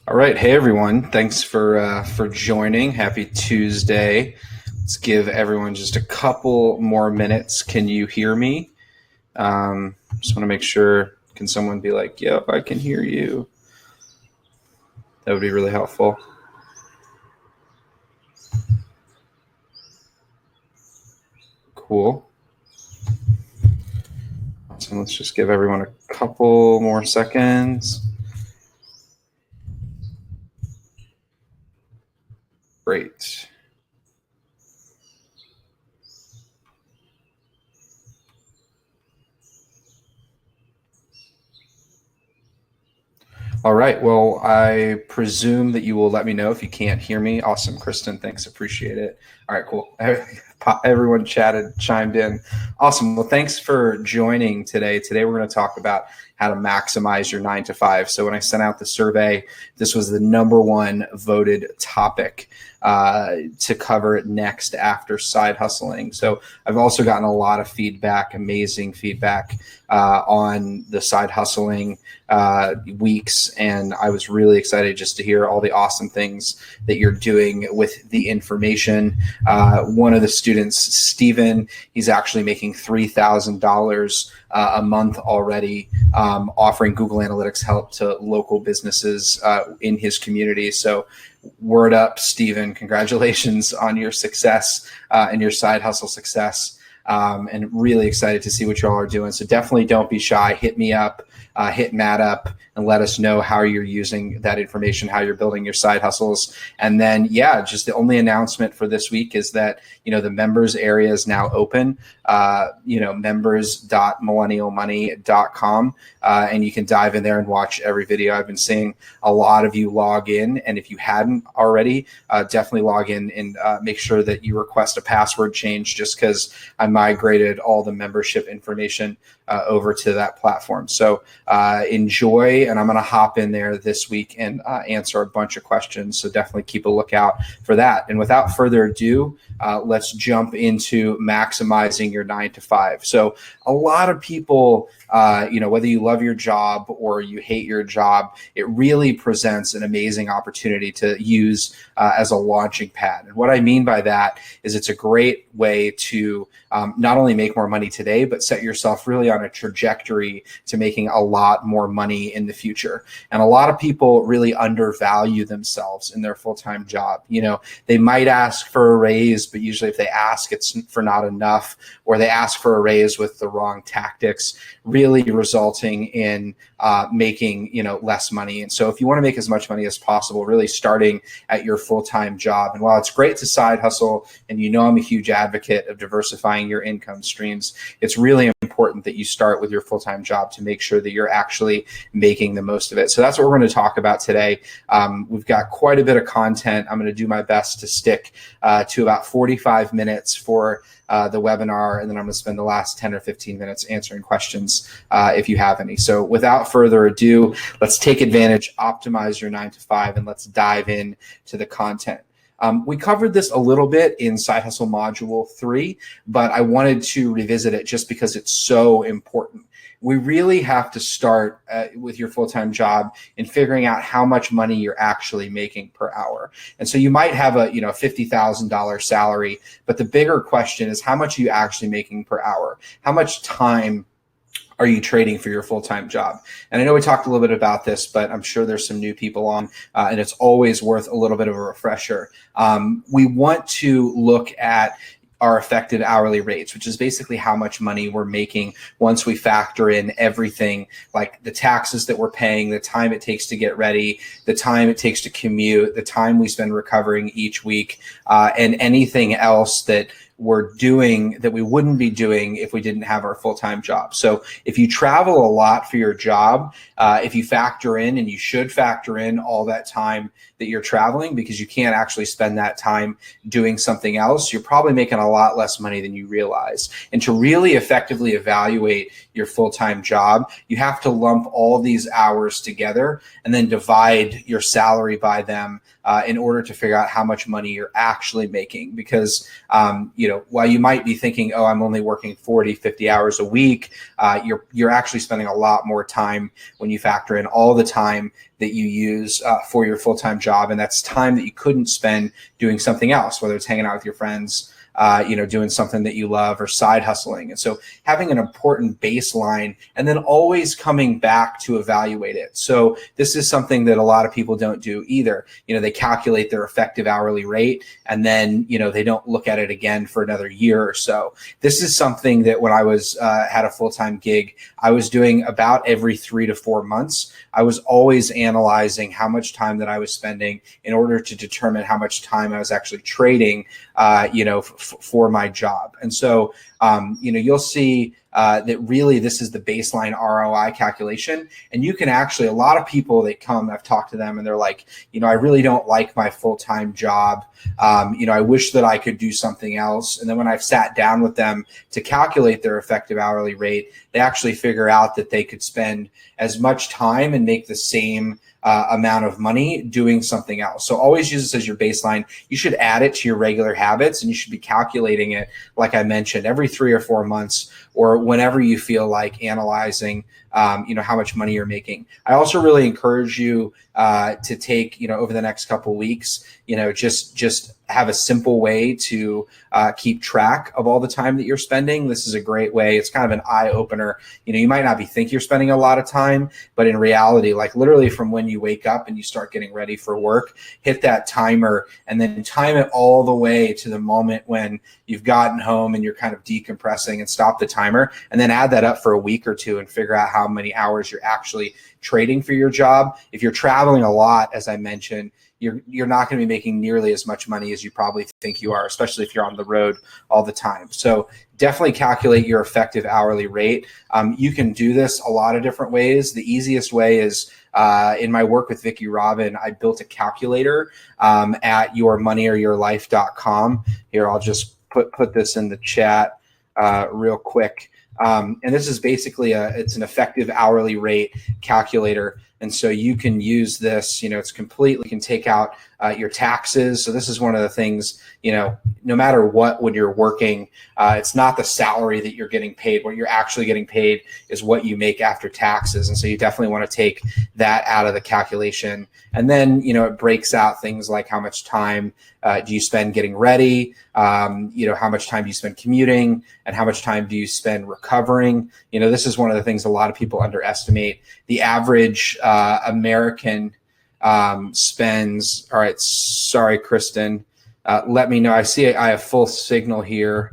All right, hey everyone. Thanks for joining. Happy Tuesday. Let's give everyone just a couple more minutes. Can you hear me? Just want to make sure. Can someone be like, "Yep, I can hear you"? That would be really helpful. Cool. So let's just give everyone a couple more seconds. Great. All right. Well, I presume that you will let me know if you can't hear me. Awesome, Kristen. Thanks. Appreciate it. All right, cool. Everyone chimed in. Awesome. Well, thanks for joining today. Today, we're going to talk about how to maximize your 9 to 5. So when I sent out the survey, this was the #1 voted topic to cover next after side hustling. So I've also gotten a lot of feedback, amazing feedback on the side hustling weeks. And I was really excited just to hear all the awesome things that you're doing with the information. One of the students, Steven, he's actually making $3,000 a month already, offering Google Analytics help to local businesses in his community. So word up, Steven, congratulations on your success and your side hustle success. And really excited to see what y'all are doing. So definitely don't be shy. Hit me up, hit Matt up, and let us know how you're using that information, how you're building your side hustles. And then, yeah, just the only announcement for this week is that, the members area is now open, members.millennialmoney.com. And you can dive in there and watch every video. I've been seeing a lot of you log in. And if you hadn't already, definitely log in and make sure that you request a password change, just because I migrated all the membership information over to that platform. So enjoy, and I'm going to hop in there this week and answer a bunch of questions. So definitely keep a lookout for that. And without further ado, let's jump into maximizing your 9 to 5. So a lot of people, whether you love your job or you hate your job, it really presents an amazing opportunity to use as a launching pad. And what I mean by that is it's a great way to not only make more money today, but set yourself really on a trajectory to making a lot more money in the future. And a lot of people really undervalue themselves in their full-time job. They might ask for a raise, but usually if they ask, it's for not enough, or they ask for a raise with the wrong tactics, really resulting in making less money. And so if you want to make as much money as possible, really starting at your full-time job. And while it's great to side hustle, and I'm a huge advocate of diversifying your income streams, it's really important that you start with your full-time job to make sure that you're actually making the most of it. So that's what we're going to talk about today. We've got quite a bit of content. I'm going to do my best to stick to about 45 minutes for the webinar, and then I'm going to spend the last 10 or 15 minutes answering questions if you have any. So without further ado, let's take advantage, optimize your 9 to 5, and let's dive in to the content. We covered this a little bit in Side Hustle Module 3, but I wanted to revisit it just because it's so important. We really have to start with your full-time job in figuring out how much money you're actually making per hour. And so you might have a $50,000 salary, but the bigger question is, how much are you actually making per hour? How much time are you trading for your full-time job? And I know we talked a little bit about this, but I'm sure there's some new people on, and it's always worth a little bit of a refresher. We want to look at our effective hourly rates, which is basically how much money we're making once we factor in everything, like the taxes that we're paying, the time it takes to get ready, the time it takes to commute, the time we spend recovering each week, and anything else that we're doing that we wouldn't be doing if we didn't have our full-time job. So if you travel a lot for your job, if you factor in, and you should factor in all that time that you're traveling, because you can't actually spend that time doing something else, you're probably making a lot less money than you realize. And to really effectively evaluate your full-time job, you have to lump all these hours together and then divide your salary by them in order to figure out how much money you're actually making. Because, while you might be thinking, oh, I'm only working 40, 50 hours a week, you're actually spending a lot more time when you factor in all the time that you use for your full-time job. And that's time that you couldn't spend doing something else, whether it's hanging out with your friends, doing something that you love, or side hustling. And so having an important baseline and then always coming back to evaluate it. So this is something that a lot of people don't do either. They calculate their effective hourly rate and then, they don't look at it again for another year or so. This is something that when I was had a full-time gig, I was doing about every 3 to 4 months. I was always analyzing how much time that I was spending in order to determine how much time I was actually trading, for my job. And so, you'll see that really this is the baseline ROI calculation. And you can actually, a lot of people that come, I've talked to them and they're like, I really don't like my full-time job. I wish that I could do something else. And then when I've sat down with them to calculate their effective hourly rate, they actually figure out that they could spend as much time and make the same amount of money doing something else. So always use this as your baseline. You should add it to your regular habits, and you should be calculating it, like I mentioned, every 3 or 4 months, or whenever you feel like analyzing, how much money you're making. I also really encourage you to take, over the next couple of weeks, just have a simple way to keep track of all the time that you're spending. This is a great way. It's kind of an eye opener. You might not think you're spending a lot of time, but in reality, like literally from when you wake up and you start getting ready for work, hit that timer and then time it all the way to the moment when you've gotten home and you're kind of decompressing, and stop the timer, and then add that up for a week or two and figure out how many hours you're actually trading for your job. If you're traveling a lot, as I mentioned, you're not going to be making nearly as much money as you probably think you are, especially if you're on the road all the time. So definitely calculate your effective hourly rate. You can do this a lot of different ways. The easiest way is in my work with Vicki Robin, I built a calculator at yourmoneyoryourlife.com. Here, I'll just put this in the chat real quick. And this is basically it's an effective hourly rate calculator. And so you can use this, it's completely, you can take out your taxes. So this is one of the things, no matter what, when you're working, it's not the salary that you're getting paid. What you're actually getting paid is what you make after taxes. And so you definitely want to take that out of the calculation. And then, it breaks out things like how much time do you spend getting ready? How much time do you spend commuting, and how much time do you spend recovering? This is one of the things a lot of people underestimate. The average American spends, all right, sorry, Kristen, let me know. I see I have full signal here.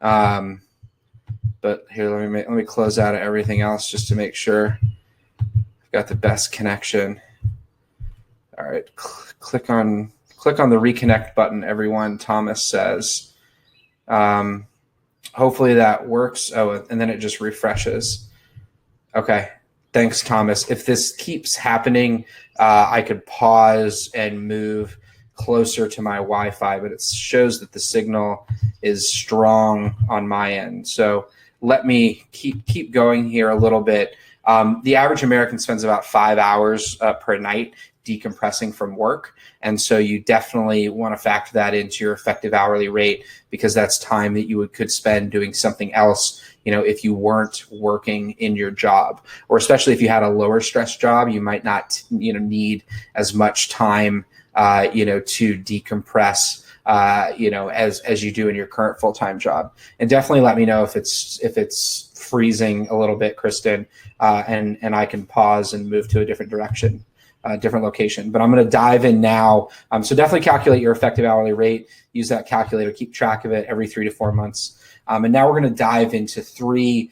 But here, let me close out of everything else just to make sure I've got the best connection. All right, click on the reconnect button, everyone, Thomas says. Hopefully that works. Oh, and then it just refreshes. Okay, thanks, Thomas. If this keeps happening, I could pause and move closer to my Wi-Fi, but it shows that the signal is strong on my end. So let me keep going here a little bit. The average American spends about 5 hours per night decompressing from work. And so you definitely want to factor that into your effective hourly rate, because that's time that you could spend doing something else, if you weren't working in your job, or especially if you had a lower stress job, you might not, need as much time, to decompress, as you do in your current full-time job. And definitely let me know if it's freezing a little bit, Kristen, and I can pause and move to a different direction. Different location, but I'm going to dive in now. So definitely calculate your effective hourly rate. Use that calculator, keep track of it every 3 to 4 months. And now we're going to dive into 3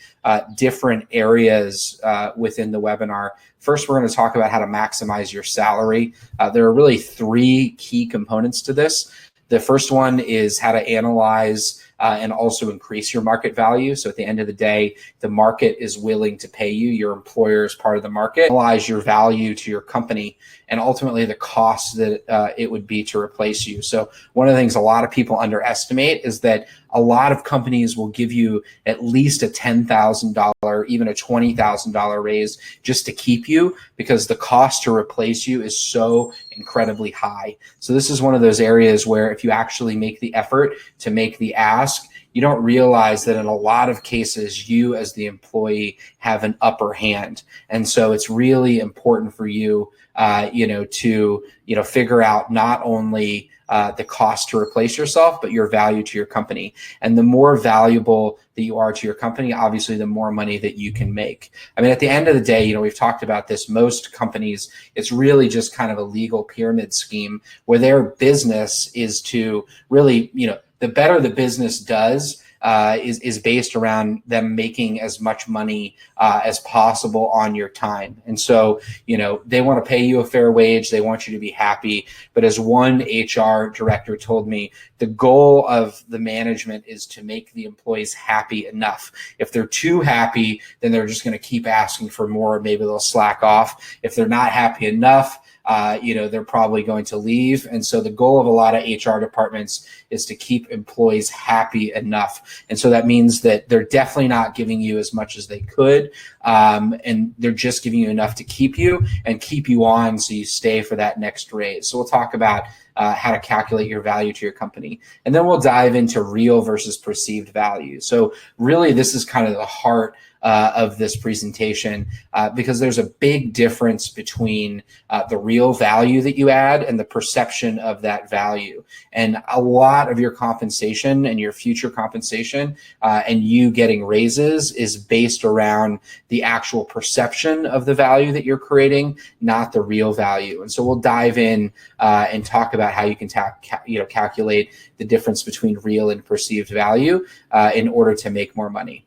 different areas within the webinar. First, we're going to talk about how to maximize your salary. There are really 3 key components to this. The first one is how to analyze and also increase your market value. So at the end of the day, the market is willing to pay you. Your employer is part of the market. Analyze your value to your company and ultimately the cost that it would be to replace you. So one of the things a lot of people underestimate is that a lot of companies will give you at least a $10,000, even a $20,000 raise just to keep you, because the cost to replace you is so incredibly high. So this is one of those areas where if you actually make the effort to make the ask, you don't realize that in a lot of cases, you as the employee have an upper hand. And so it's really important for you, to, figure out not only the cost to replace yourself, but your value to your company. And the more valuable that you are to your company, obviously, the more money that you can make. I mean, at the end of the day, we've talked about this, most companies, it's really just kind of a legal pyramid scheme where their business is to really, the better the business does, is based around them making as much money as possible on your time. And so, they want to pay you a fair wage. They want you to be happy. But as one HR director told me, the goal of the management is to make the employees happy enough. If they're too happy, then they're just going to keep asking for more. Maybe they'll slack off. If they're not happy enough, they're probably going to leave. And so the goal of a lot of HR departments is to keep employees happy enough. And so that means that they're definitely not giving you as much as they could. And they're just giving you enough to keep you and keep you on so you stay for that next raise. So we'll talk about how to calculate your value to your company. And then we'll dive into real versus perceived value. So really, this is kind of the heart of this presentation, because there's a big difference between the real value that you add and the perception of that value. And a lot of your compensation and your future compensation and you getting raises is based around the actual perception of the value that you're creating, not the real value. And so we'll dive in and talk about how you can calculate the difference between real and perceived value in order to make more money.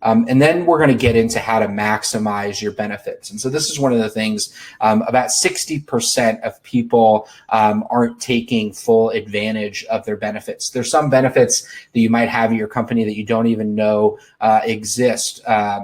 And then we're going to get into how to maximize your benefits. And so this is one of the things, about 60% of people aren't taking full advantage of their benefits. There's some benefits that you might have at your company that you don't even know exist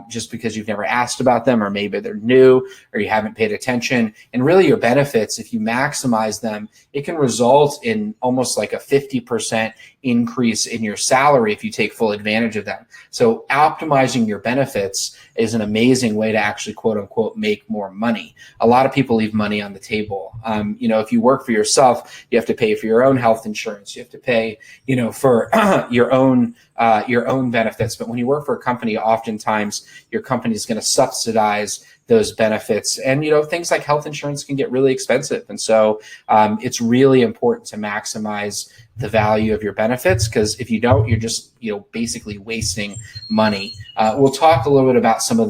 just because you've never asked about them, or maybe they're new or you haven't paid attention. And really your benefits, if you maximize them, it can result in almost like a 50% increase in your salary if you take full advantage of them. So optimizing your benefits is an amazing way to actually, quote unquote, make more money. A lot of people leave money on the table. If you work for yourself, you have to pay for your own health insurance. You have to pay, for your own benefits. But when you work for a company, oftentimes your company is going to subsidize those benefits. And, things like health insurance can get really expensive. And so it's really important to maximize the value of your benefits, because if you don't, you're just, basically wasting money. We'll talk a little bit about some of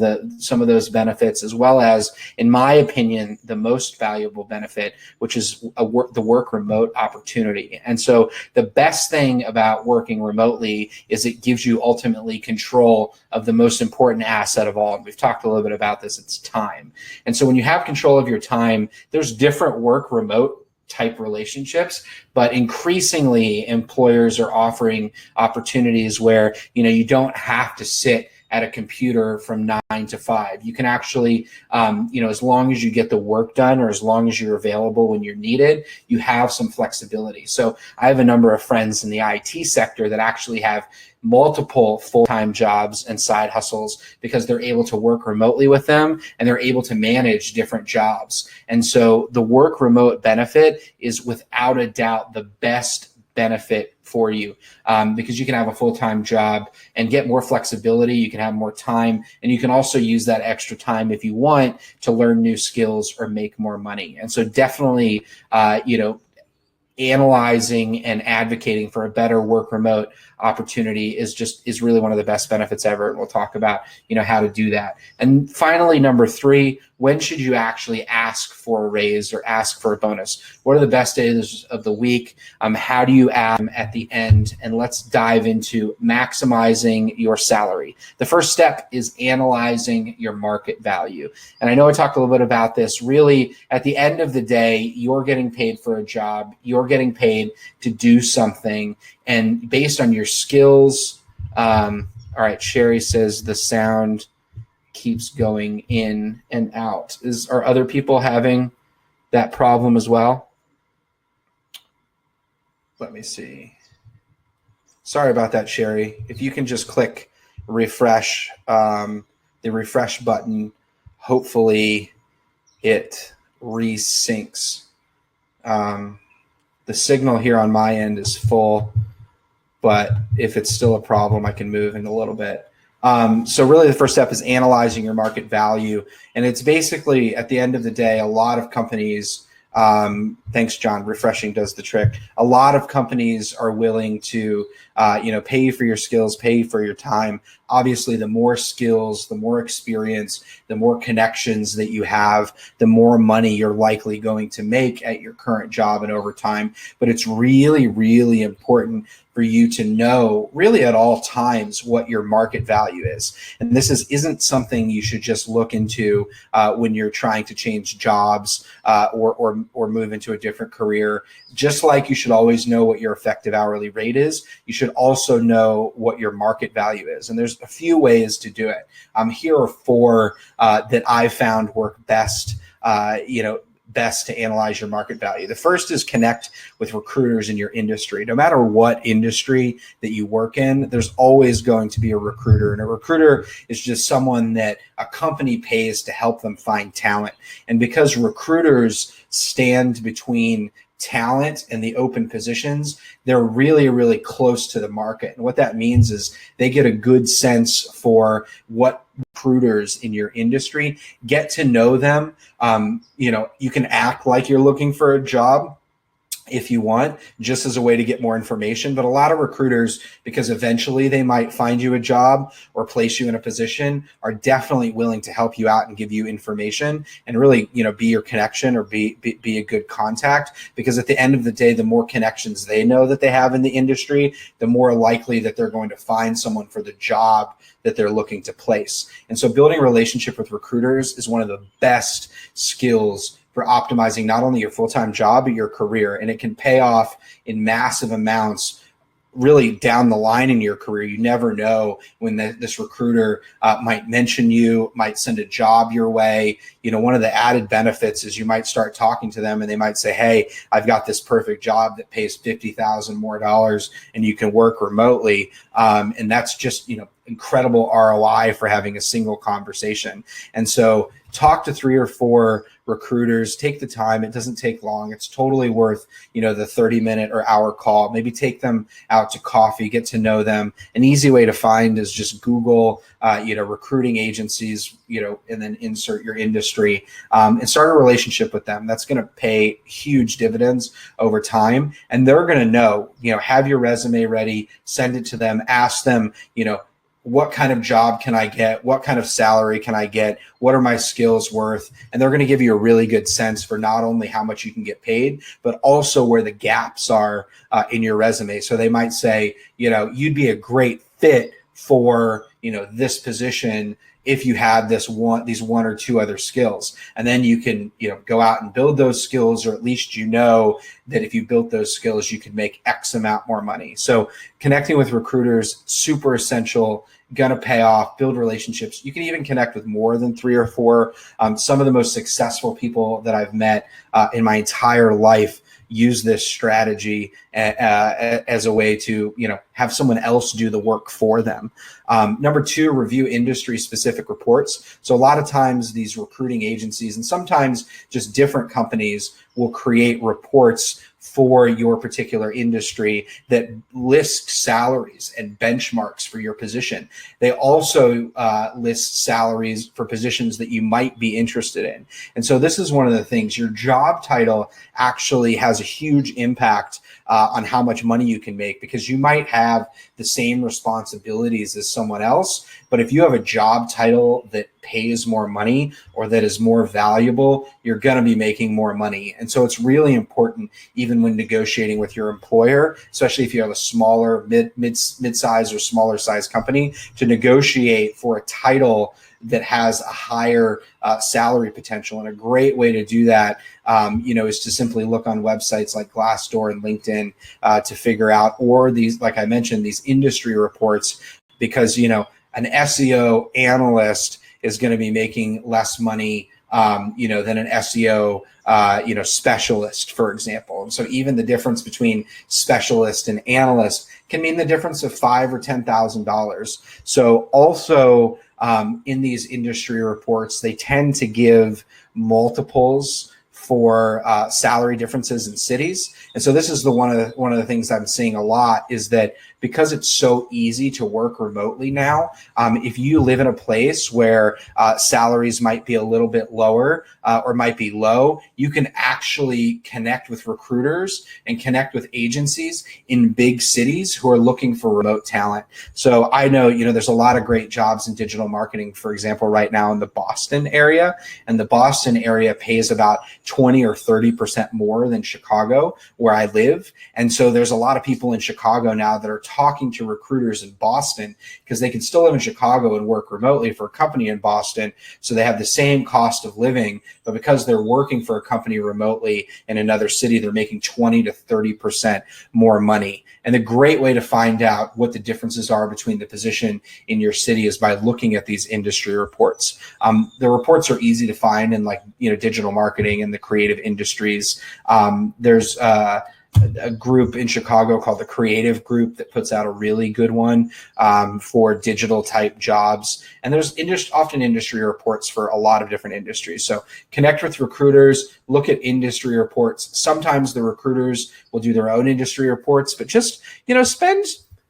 those benefits, as well as, in my opinion, the most valuable benefit, which is the work remote opportunity. And so the best thing about working remotely is it gives you ultimately control of the most important asset of all. And we've talked a little bit about this, it's time. And so when you have control of your time, there's different work remote type relationships, but increasingly employers are offering opportunities where, you don't have to sit at a computer from 9 to 5. You can actually, as long as you get the work done, or as long as you're available when you're needed, you have some flexibility. So I have a number of friends in the IT sector that actually have multiple full-time jobs and side hustles because they're able to work remotely with them and they're able to manage different jobs. And so the work remote benefit is without a doubt the best benefit for you, because you can have a full-time job and get more flexibility. You can have more time, and you can also use that extra time if you want to learn new skills or make more money. And so definitely, analyzing and advocating for a better work remote opportunity is really one of the best benefits ever. And we'll talk about, how to do that. And finally, number 3, when should you actually ask for a raise or ask for a bonus? What are the best days of the week? How do you add them at the end? And let's dive into maximizing your salary. The first step is analyzing your market value. And I know I talked a little bit about this. Really, at the end of the day, you're getting paid for a job. You're getting paid to do something. And based on your skills, all right, Sherry says the sound keeps going in and out. Are other people having that problem as well? Let me see. Sorry about that, Sherry. If you can just click refresh, the refresh button, hopefully it resyncs. The signal here on my end is full, but if it's still a problem, I can move in a little bit. So really the first step is analyzing your market value. And it's basically, at the end of the day, a lot of companies, thanks, John, refreshing does the trick. A lot of companies are willing to, pay you for your skills, pay you for your time. Obviously, the more skills, the more experience, the more connections that you have, the more money you're likely going to make at your current job and over time. But it's really, really important for you to know really at all times what your market value is. And this isn't something you should just look into when you're trying to change jobs or move into a different career. Just like you should always know what your effective hourly rate is, you should also know what your market value is. And there's a few ways to do it. Here are four that I found work best, best to analyze your market value. The first is connect with recruiters in your industry. No matter what industry that you work in, there's always going to be a recruiter. And a recruiter is just someone that a company pays to help them find talent. And because recruiters stand between talent and the open positions, they're really, really close to the market. And what that means is they get a good sense for what recruiters in your industry, get to know them. You can act like you're looking for a job if you want, just as a way to get more information. But a lot of recruiters, because eventually they might find you a job or place you in a position, are definitely willing to help you out and give you information and really, be your connection or be a good contact. Because at the end of the day, the more connections they know that they have in the industry, the more likely that they're going to find someone for the job that they're looking to place. And so building a relationship with recruiters is one of the best skills for optimizing not only your full-time job, but your career. And it can pay off in massive amounts really down the line in your career. You never know when this recruiter might mention you, might send a job your way. One of the added benefits is you might start talking to them and they might say, hey, I've got this perfect job that pays $50,000 more and you can work remotely. And that's just, incredible ROI for having a single conversation. And so talk to 3 or 4 recruiters, take the time. It doesn't take long. It's totally worth, the 30-minute or hour call. Maybe take them out to coffee, get to know them. An easy way to find is just Google, recruiting agencies, and then insert your industry and start a relationship with them. That's going to pay huge dividends over time. And they're going to know, have your resume ready, send it to them, ask them, what kind of job can I get? What kind of salary can I get? What are my skills worth? And they're going to give you a really good sense for not only how much you can get paid, but also where the gaps are in your resume. So they might say, you'd be a great fit for, this position if you had these 1 or 2 other skills. And then you can, go out and build those skills, or at least that if you built those skills, you could make X amount more money. So connecting with recruiters, super essential, gonna pay off, build relationships. You can even connect with more than 3 or 4. Some of the most successful people that I've met in my entire life use this strategy as a way to, have someone else do the work for them. Number 2, review industry specific reports. So a lot of times these recruiting agencies and sometimes just different companies will create reports for your particular industry that list salaries and benchmarks for your position. They also list salaries for positions that you might be interested in. And so this is one of the things, your job title actually has a huge impact on how much money you can make, because you might have the same responsibilities as someone else, but if you have a job title that pays more money or that is more valuable, you're going to be making more money. And so it's really important, even when negotiating with your employer, especially if you have a smaller mid-size or smaller size company, to negotiate for a title that has a higher salary potential. And a great way to do that, is to simply look on websites like Glassdoor and LinkedIn to figure out, or these, like I mentioned, these industry reports, because, an SEO analyst is going to be making less money than an SEO, specialist, for example. And so even the difference between specialist and analyst can mean the difference of $5,000 or $10,000. So also in these industry reports, they tend to give multiples for salary differences in cities. And so this is one of the things I'm seeing a lot is that because it's so easy to work remotely now, if you live in a place where salaries might be a little bit lower or might be low, you can actually connect with recruiters and connect with agencies in big cities who are looking for remote talent. So I know, there's a lot of great jobs in digital marketing, for example, right now in the Boston area, and the Boston area pays about 20 or 30% more than Chicago, where I live. And so there's a lot of people in Chicago now that are talking to recruiters in Boston because they can still live in Chicago and work remotely for a company in Boston. So they have the same cost of living, but because they're working for a company remotely in another city, they're making 20 to 30% more money. And the great way to find out what the differences are between the position in your city is by looking at these industry reports. The reports are easy to find in digital marketing and the creative industries. There's a group in Chicago called the Creative Group that puts out a really good one for digital type jobs. And there's often industry reports for a lot of different industries. So connect with recruiters, look at industry reports. Sometimes the recruiters will do their own industry reports, but just,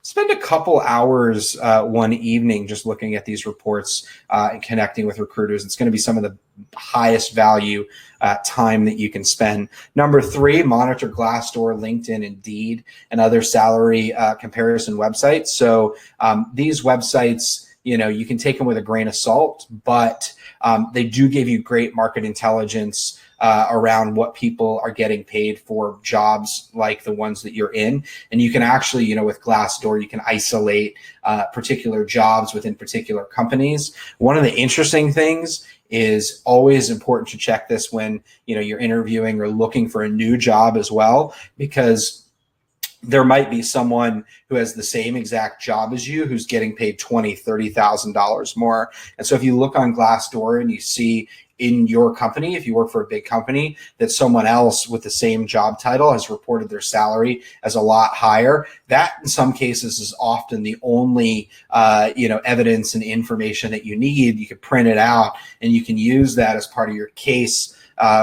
spend a couple hours one evening just looking at these reports and connecting with recruiters. It's going to be some of the highest value time that you can spend. Number 3, monitor Glassdoor, LinkedIn, Indeed, and other salary comparison websites. So these websites, you can take them with a grain of salt, but they do give you great market intelligence around what people are getting paid for jobs like the ones that you're in. And you can actually, with Glassdoor, you can isolate particular jobs within particular companies. One of the interesting things is always important to check this when, you're interviewing or looking for a new job as well, because there might be someone who has the same exact job as you who's getting paid $20,000, $30,000 more. And so if you look on Glassdoor and you see in your company, if you work for a big company, that someone else with the same job title has reported their salary as a lot higher, that in some cases is often the only evidence and information that you need. You can print it out and you can use that as part of your case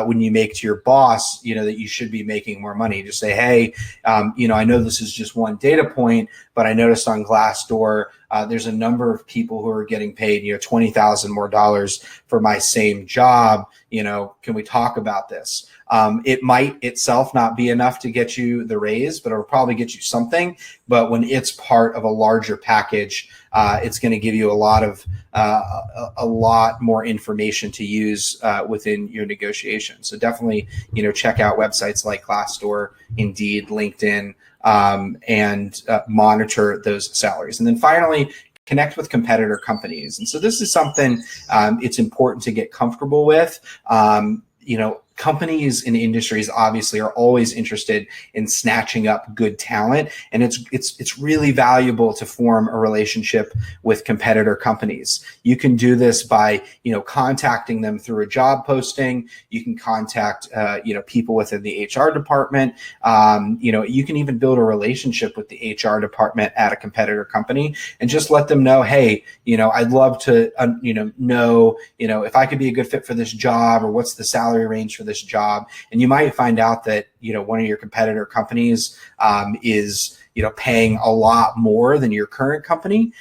when you make to your boss, that you should be making more money. Just say, hey, I know this is just one data point, but I noticed on Glassdoor, there's a number of people who are getting paid, $20,000 more for my same job. Can we talk about this? It might itself not be enough to get you the raise, but it'll probably get you something. But when it's part of a larger package, it's going to give you a lot more information to use within your negotiation. So definitely, check out websites like Glassdoor, Indeed, LinkedIn, and monitor those salaries. And then finally, connect with competitor companies. And so this is something it's important to get comfortable with. Companies and industries obviously are always interested in snatching up good talent, and it's really valuable to form a relationship with competitor companies. You can do this by contacting them through a job posting. You can contact people within the HR department. You can even build a relationship with the HR department at a competitor company and just let them know, hey, I'd love to know if I could be a good fit for this job, or what's the salary range for this job. And you might find out that one of your competitor companies is paying a lot more than your current company,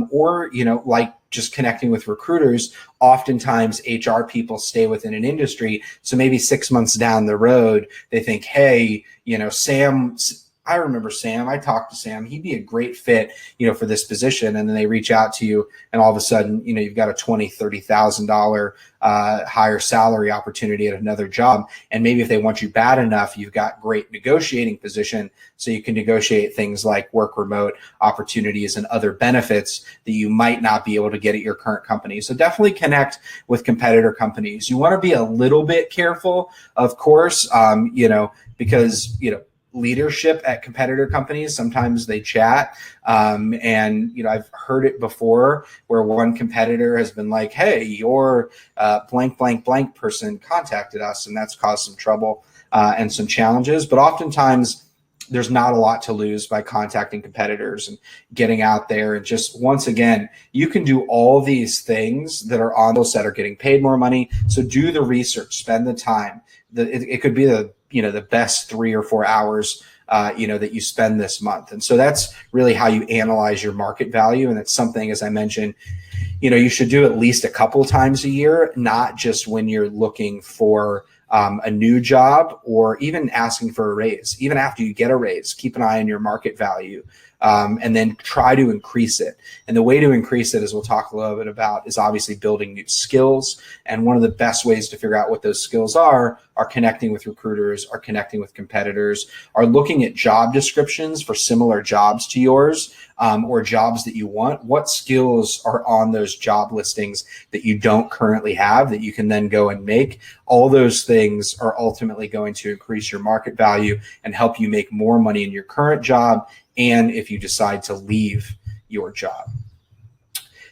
or like just connecting with recruiters. Oftentimes HR people stay within an industry, so maybe 6 months down the road they think, hey, Sam, I remember Sam. I talked to Sam. He'd be a great fit, for this position. And then they reach out to you, and all of a sudden, you've got a $20,000, $30,000 higher salary opportunity at another job. And maybe if they want you bad enough, you've got great negotiating position, so you can negotiate things like work remote opportunities and other benefits that you might not be able to get at your current company. So definitely connect with competitor companies. You want to be a little bit careful, of course, because leadership at competitor companies, sometimes they chat. And, I've heard it before where one competitor has been like, hey, your blank, blank, blank person contacted us, and that's caused some trouble and some challenges. But oftentimes, there's not a lot to lose by contacting competitors and getting out there. And just once again, you can do all these things that are on those that are getting paid more money. So do the research, spend the time. It could be the best 3 or 4 hours that you spend this month. And so that's really how you analyze your market value. And it's something, as I mentioned, you should do at least a couple times a year, not just when you're looking for a new job or even asking for a raise. Even after you get a raise, keep an eye on your market value and then try to increase it. And the way to increase it, as we'll talk a little bit about, is obviously building new skills. And one of the best ways to figure out what those skills are connecting with recruiters, are connecting with competitors, are looking at job descriptions for similar jobs to yours or jobs that you want. What skills are on those job listings that you don't currently have that you can then go and make? All those things are ultimately going to increase your market value and help you make more money in your current job and if you decide to leave your job.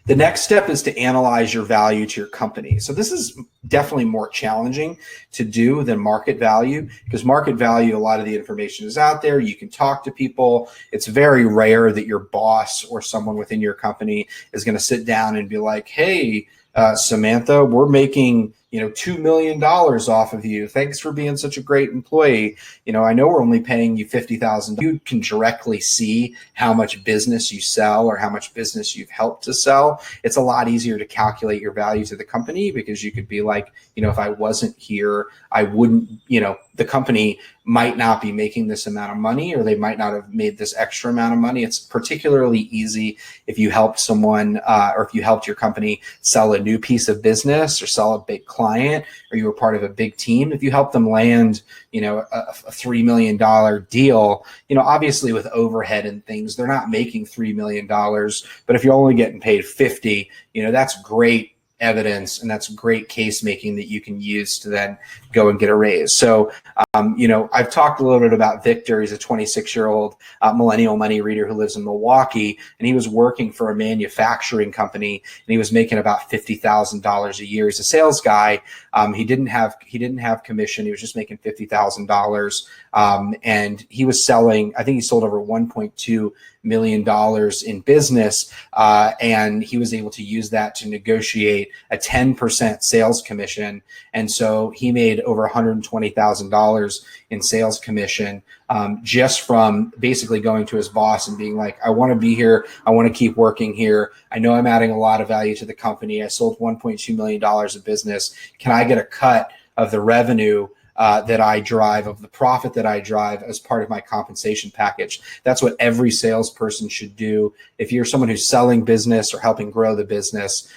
The next step is to analyze your value to your company. So this is definitely more challenging to do than market value, because market value, a lot of the information is out there. You can talk to people. It's very rare that your boss or someone within your company is going to sit down and be like, hey, Samantha, we're making $2 million off of you. Thanks for being such a great employee. I know we're only paying you $50,000. You can directly see how much business you sell or how much business you've helped to sell. It's a lot easier to calculate your value to the company, because you could be like, if I wasn't here, I wouldn't, the company might not be making this amount of money, or they might not have made this extra amount of money. It's particularly easy if you helped someone or if you helped your company sell a new piece of business or sell a big client, or you were part of a big team. If you help them land, a $3 million deal, obviously with overhead and things, they're not making $3 million. But if you're only getting paid 50, that's great evidence, and that's great case making that you can use to then go and get a raise. So, I've talked a little bit about Victor. He's a 26-year-old millennial money reader who lives in Milwaukee, and he was working for a manufacturing company, and he was making about $50,000 a year. He's a sales guy. He didn't have commission. He was just making $50,000, and he was selling. I think he sold over $1.2 million in business, and he was able to use that to negotiate a 10% sales commission. And so he made over $120,000 in sales commission just from basically going to his boss and being like, I want to be here. I want to keep working here. I know I'm adding a lot of value to the company. I sold $1.2 million of business. Can I get a cut of the revenue that I drive, of the profit that I drive as part of my compensation package? That's what every salesperson should do. If you're someone who's selling business or helping grow the business,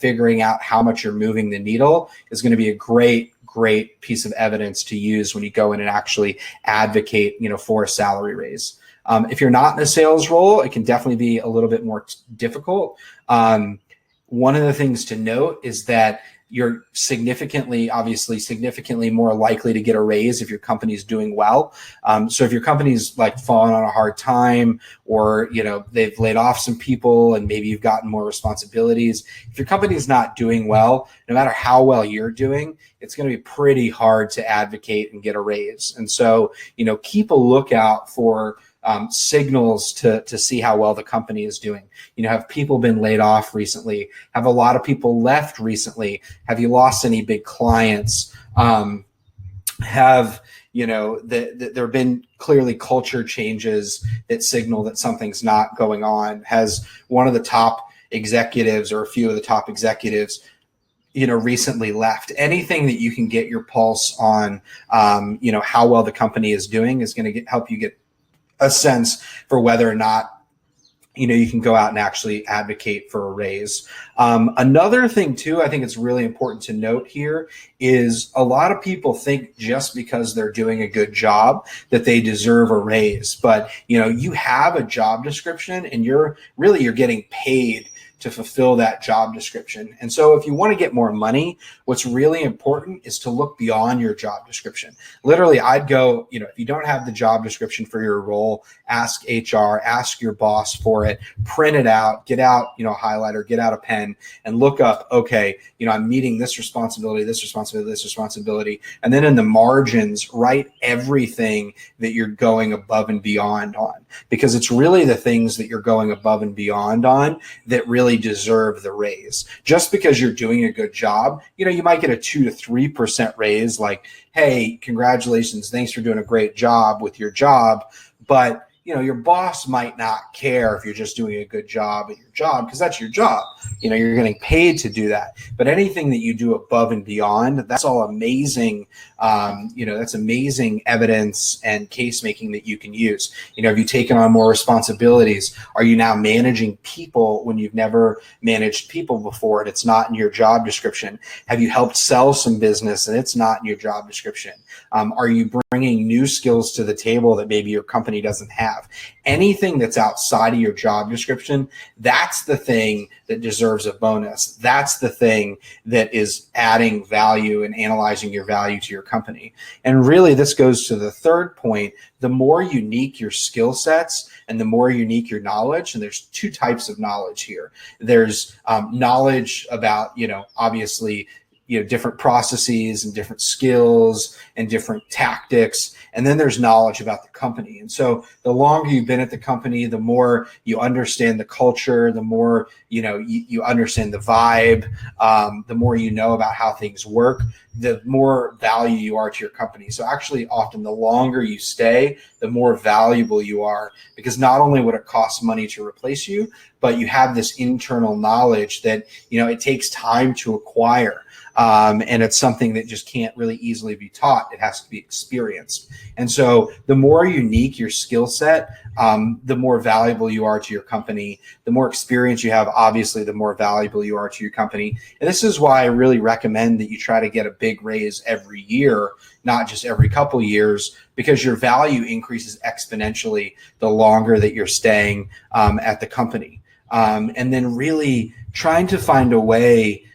figuring out how much you're moving the needle is going to be a great piece of evidence to use when you go in and actually advocate, for a salary raise. If you're not in a sales role, it can definitely be a little bit more difficult. One of the things to note is that you're significantly more likely to get a raise if your company's doing well. So if your company's like falling on a hard time, or, they've laid off some people and maybe you've gotten more responsibilities, if your company's not doing well, no matter how well you're doing, it's going to be pretty hard to advocate and get a raise. And so, keep a lookout for signals to see how well the company is doing. Have people been laid off recently? Have a lot of people left recently? Have you lost any big clients? Have there have been clearly culture changes that signal that something's not going on? Has one of the top executives or a few of the top executives recently left? Anything that you can get your pulse on, how well the company is doing is going to help you get a sense for whether or not you can go out and actually advocate for a raise. Another thing too, I think it's really important to note here, is a lot of people think just because they're doing a good job that they deserve a raise. But you have a job description, and you're getting paid to fulfill that job description. And so if you want to get more money, what's really important is to look beyond your job description. Literally, I'd go, if you don't have the job description for your role, ask HR, ask your boss for it, print it out, get out, a highlighter, get out a pen and look up, okay, I'm meeting this responsibility, this responsibility, this responsibility. And then in the margins, write everything that you're going above and beyond on, because it's really the things that you're going above and beyond on that really deserve the raise. Just because you're doing a good job, you might get a 2 to 3% raise, like, hey, congratulations, thanks for doing a great job with your job. But your boss might not care if you're just doing a good job at your job, because that's your job. You're getting paid to do that. But anything that you do above and beyond, that's all amazing. That's amazing evidence and case making that you can use. Have you taken on more responsibilities? Are you now managing people when you've never managed people before and it's not in your job description? Have you helped sell some business and it's not in your job description? Are you bringing new skills to the table that maybe your company doesn't have? Anything that's outside of your job description, that's the thing that deserves a bonus. That's the thing that is adding value and analyzing your value to your company. And really, this goes to the third point. The more unique your skill sets and the more unique your knowledge, and there's two types of knowledge here. There's knowledge about, obviously, different processes and different skills and different tactics. And then there's knowledge about the company. And so the longer you've been at the company, the more you understand the culture, the more, you understand the vibe, the more you know about how things work, the more value you are to your company. So actually, often the longer you stay, the more valuable you are, because not only would it cost money to replace you, but you have this internal knowledge that, it takes time to acquire. And it's something that just can't really easily be taught. It has to be experienced. And so the more unique your skill set, the more valuable you are to your company. The more experience you have, obviously, the more valuable you are to your company. And this is why I really recommend that you try to get a big raise every year, not just every couple years, because your value increases exponentially the longer that you're staying at the company. And then really trying to find a way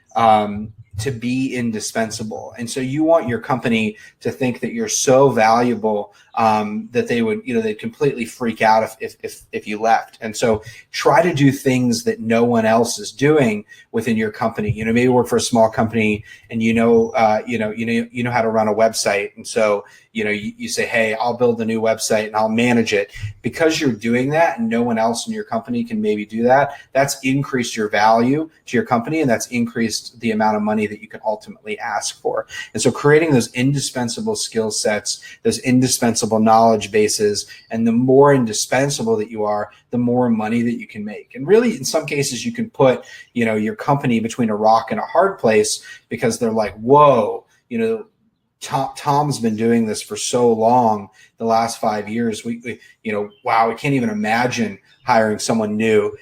to be indispensable. And so you want your company to think that you're so valuable that they would, they'd completely freak out if you left. And so try to do things that no one else is doing within your company. Maybe work for a small company and you know how to run a website. And so, you say, hey, I'll build a new website and I'll manage it. Because you're doing that and no one else in your company can maybe do that, that's increased your value to your company, and that's increased the amount of money that you can ultimately ask for. And so creating those indispensable skill sets, those indispensable knowledge bases, and the more indispensable that you are, the more money that you can make. And really, in some cases, you can put, your company between a rock and a hard place, because they're like, whoa, Tom's been doing this for so long, the last 5 years. We wow, we can't even imagine hiring someone new.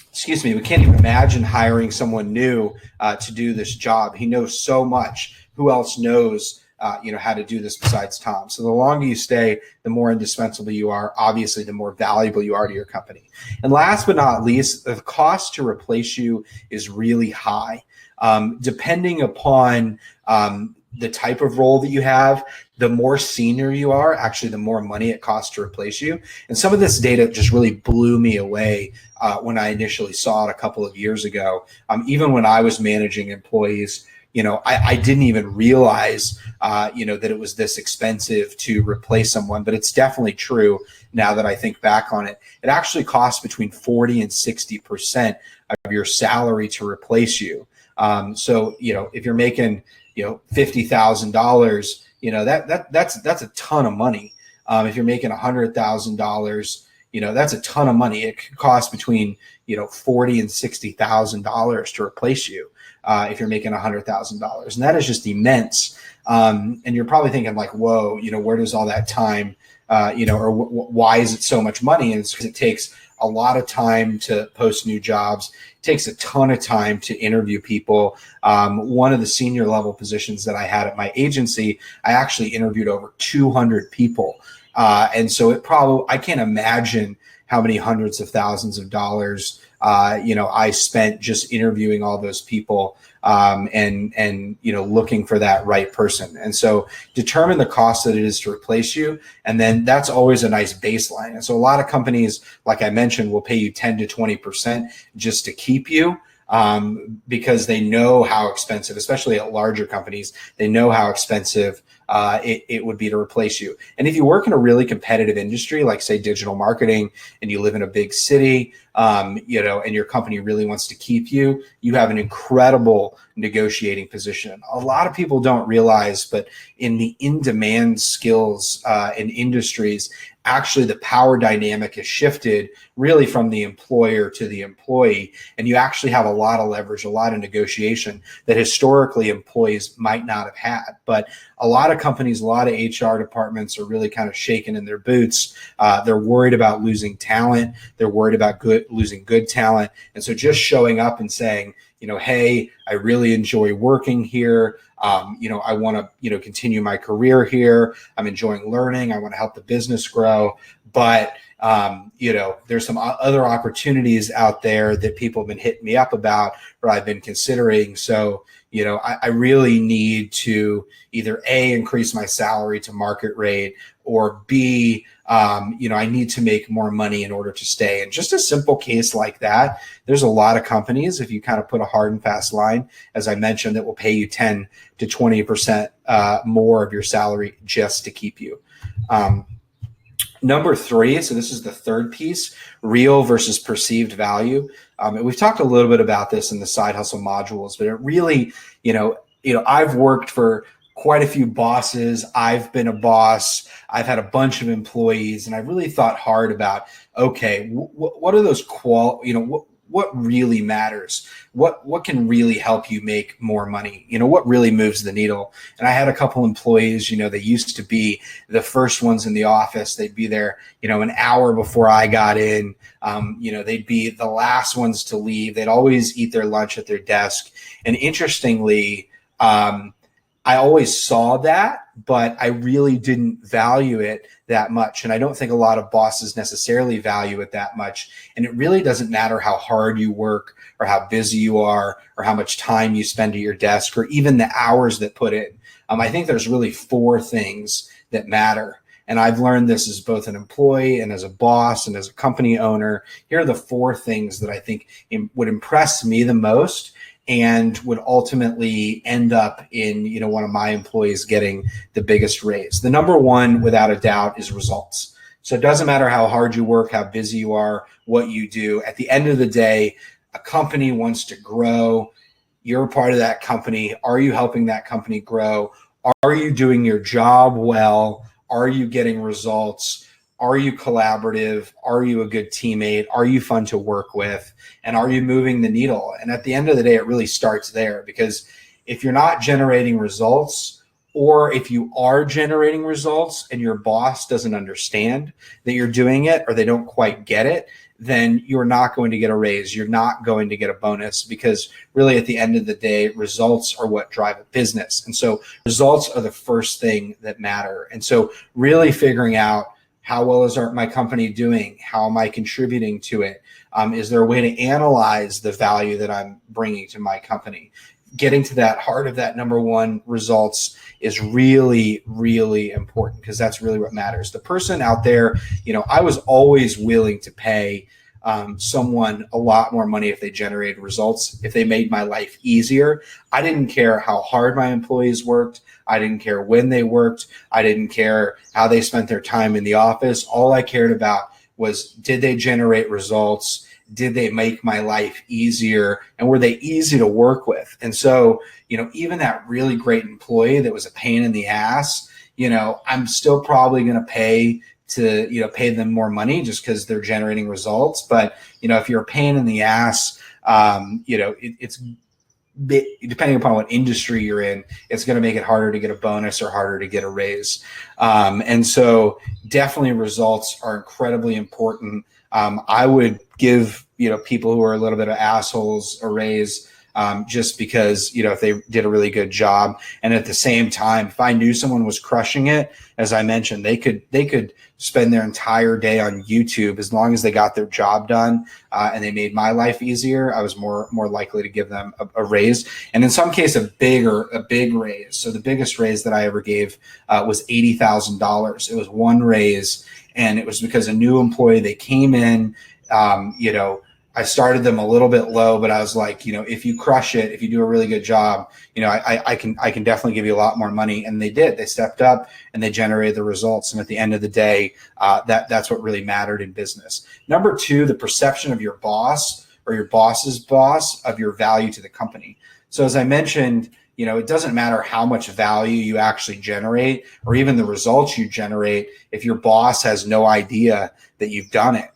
Excuse me, we can't even imagine hiring someone new to do this job. He knows so much. Who else knows, how to do this besides Tom? So the longer you stay, the more indispensable you are. Obviously, the more valuable you are to your company. And last but not least, the cost to replace you is really high. Depending upon the type of role that you have, the more senior you are, actually, the more money it costs to replace you. And some of this data just really blew me away when I initially saw it a couple of years ago. Even when I was managing employees, I didn't even realize, that it was this expensive to replace someone, but it's definitely true now that I think back on it. It actually costs between 40 and 60% of your salary to replace you. So, if you're making, $50,000, that's a ton of money. If you're making $100,000, that's a ton of money. It could cost between, $40,000 and $60,000 to replace you. If you're making $100,000, and that is just immense. And you're probably thinking like, whoa, where does all that time, or why is it so much money? And it's because it takes a lot of time to post new jobs. It takes a ton of time to interview people. One of the senior level positions that I had at my agency, I actually interviewed over 200 people. And so I can't imagine how many hundreds of thousands of dollars I spent just interviewing all those people and looking for that right person. And so determine the cost that it is to replace you, and then that's always a nice baseline. And so a lot of companies, like I mentioned, will pay you 10 to 20% just to keep you. Because they know how expensive, especially at larger companies, they know how expensive it would be to replace you. And if you work in a really competitive industry, like say digital marketing, and you live in a big city, and your company really wants to keep you, you have an incredible negotiating position. A lot of people don't realize, but in the in-demand skills and industries, actually the power dynamic has shifted really from the employer to the employee. And you actually have a lot of leverage, a lot of negotiation that historically employees might not have had. But a lot of companies, a lot of HR departments are really kind of shaking in their boots. They're worried about losing talent. They're worried about losing good talent. And so just showing up and saying, hey, I really enjoy working here. I want to, continue my career here. I'm enjoying learning. I want to help the business grow. But, there's some other opportunities out there that people have been hitting me up about or I've been considering. So, I really need to either A, increase my salary to market rate, or B, I need to make more money in order to stay. And just a simple case like that, there's a lot of companies, if you kind of put a hard and fast line, as I mentioned, that will pay you 10 to 20% more of your salary just to keep you. Number three, so this is the third piece, real versus perceived value. And we've talked a little bit about this in the side hustle modules, but it really, I've worked for quite a few bosses. I've been a boss. I've had a bunch of employees, and I really thought hard about, okay, what are those what really matters? What can really help you make more money? What really moves the needle? And I had a couple employees, they used to be the first ones in the office. They'd be there, an hour before I got in. They'd be the last ones to leave. They'd always eat their lunch at their desk. And interestingly, I always saw that, but I really didn't value it that much. And I don't think a lot of bosses necessarily value it that much. And it really doesn't matter how hard you work or how busy you are or how much time you spend at your desk or even the hours that put in. I think there's really four things that matter. And I've learned this as both an employee and as a boss and as a company owner. Here are the four things that I think would impress me the most and would ultimately end up in, one of my employees getting the biggest raise. The number one, without a doubt, is results. So it doesn't matter how hard you work, how busy you are, what you do. At the end of the day, a company wants to grow. You're a part of that company. Are you helping that company grow? Are you doing your job well? Are you getting results? Are you collaborative? Are you a good teammate? Are you fun to work with? And are you moving the needle? And at the end of the day, it really starts there, because if you're not generating results, or if you are generating results and your boss doesn't understand that you're doing it, or they don't quite get it, then you're not going to get a raise. You're not going to get a bonus, because really at the end of the day, results are what drive a business. And so results are the first thing that matter. And so really figuring out, how well is my company doing? How am I contributing to it? Is there a way to analyze the value that I'm bringing to my company? Getting to that heart of that number one, results, is really, really important, because that's really what matters. The person out there, I was always willing to pay someone a lot more money if they generated results, if they made my life easier. I didn't care how hard my employees worked. I didn't care when they worked. I didn't care how they spent their time in the office. All I cared about was, did they generate results? Did they make my life easier? And were they easy to work with? And so, even that really great employee that was a pain in the ass, I'm still probably going to pay them more money just because they're generating results. But, if you're a pain in the ass, it's depending upon what industry you're in, it's going to make it harder to get a bonus or harder to get a raise. And so definitely results are incredibly important. I would give, people who are a little bit of assholes a raise just because, if they did a really good job. And at the same time, if I knew someone was crushing it, as I mentioned, they could spend their entire day on YouTube as long as they got their job done and they made my life easier. I was more likely to give them a raise, and in some case a big raise. So the biggest raise that I ever gave was $80,000. It was one raise, and it was because a new employee, they came in. I started them a little bit low, but I was like, if you crush it, if you do a really good job, I can definitely give you a lot more money. And they did. They stepped up and they generated the results. And at the end of the day, that's what really mattered in business. Number two, the perception of your boss or your boss's boss of your value to the company. So as I mentioned, it doesn't matter how much value you actually generate or even the results you generate if your boss has no idea that you've done it.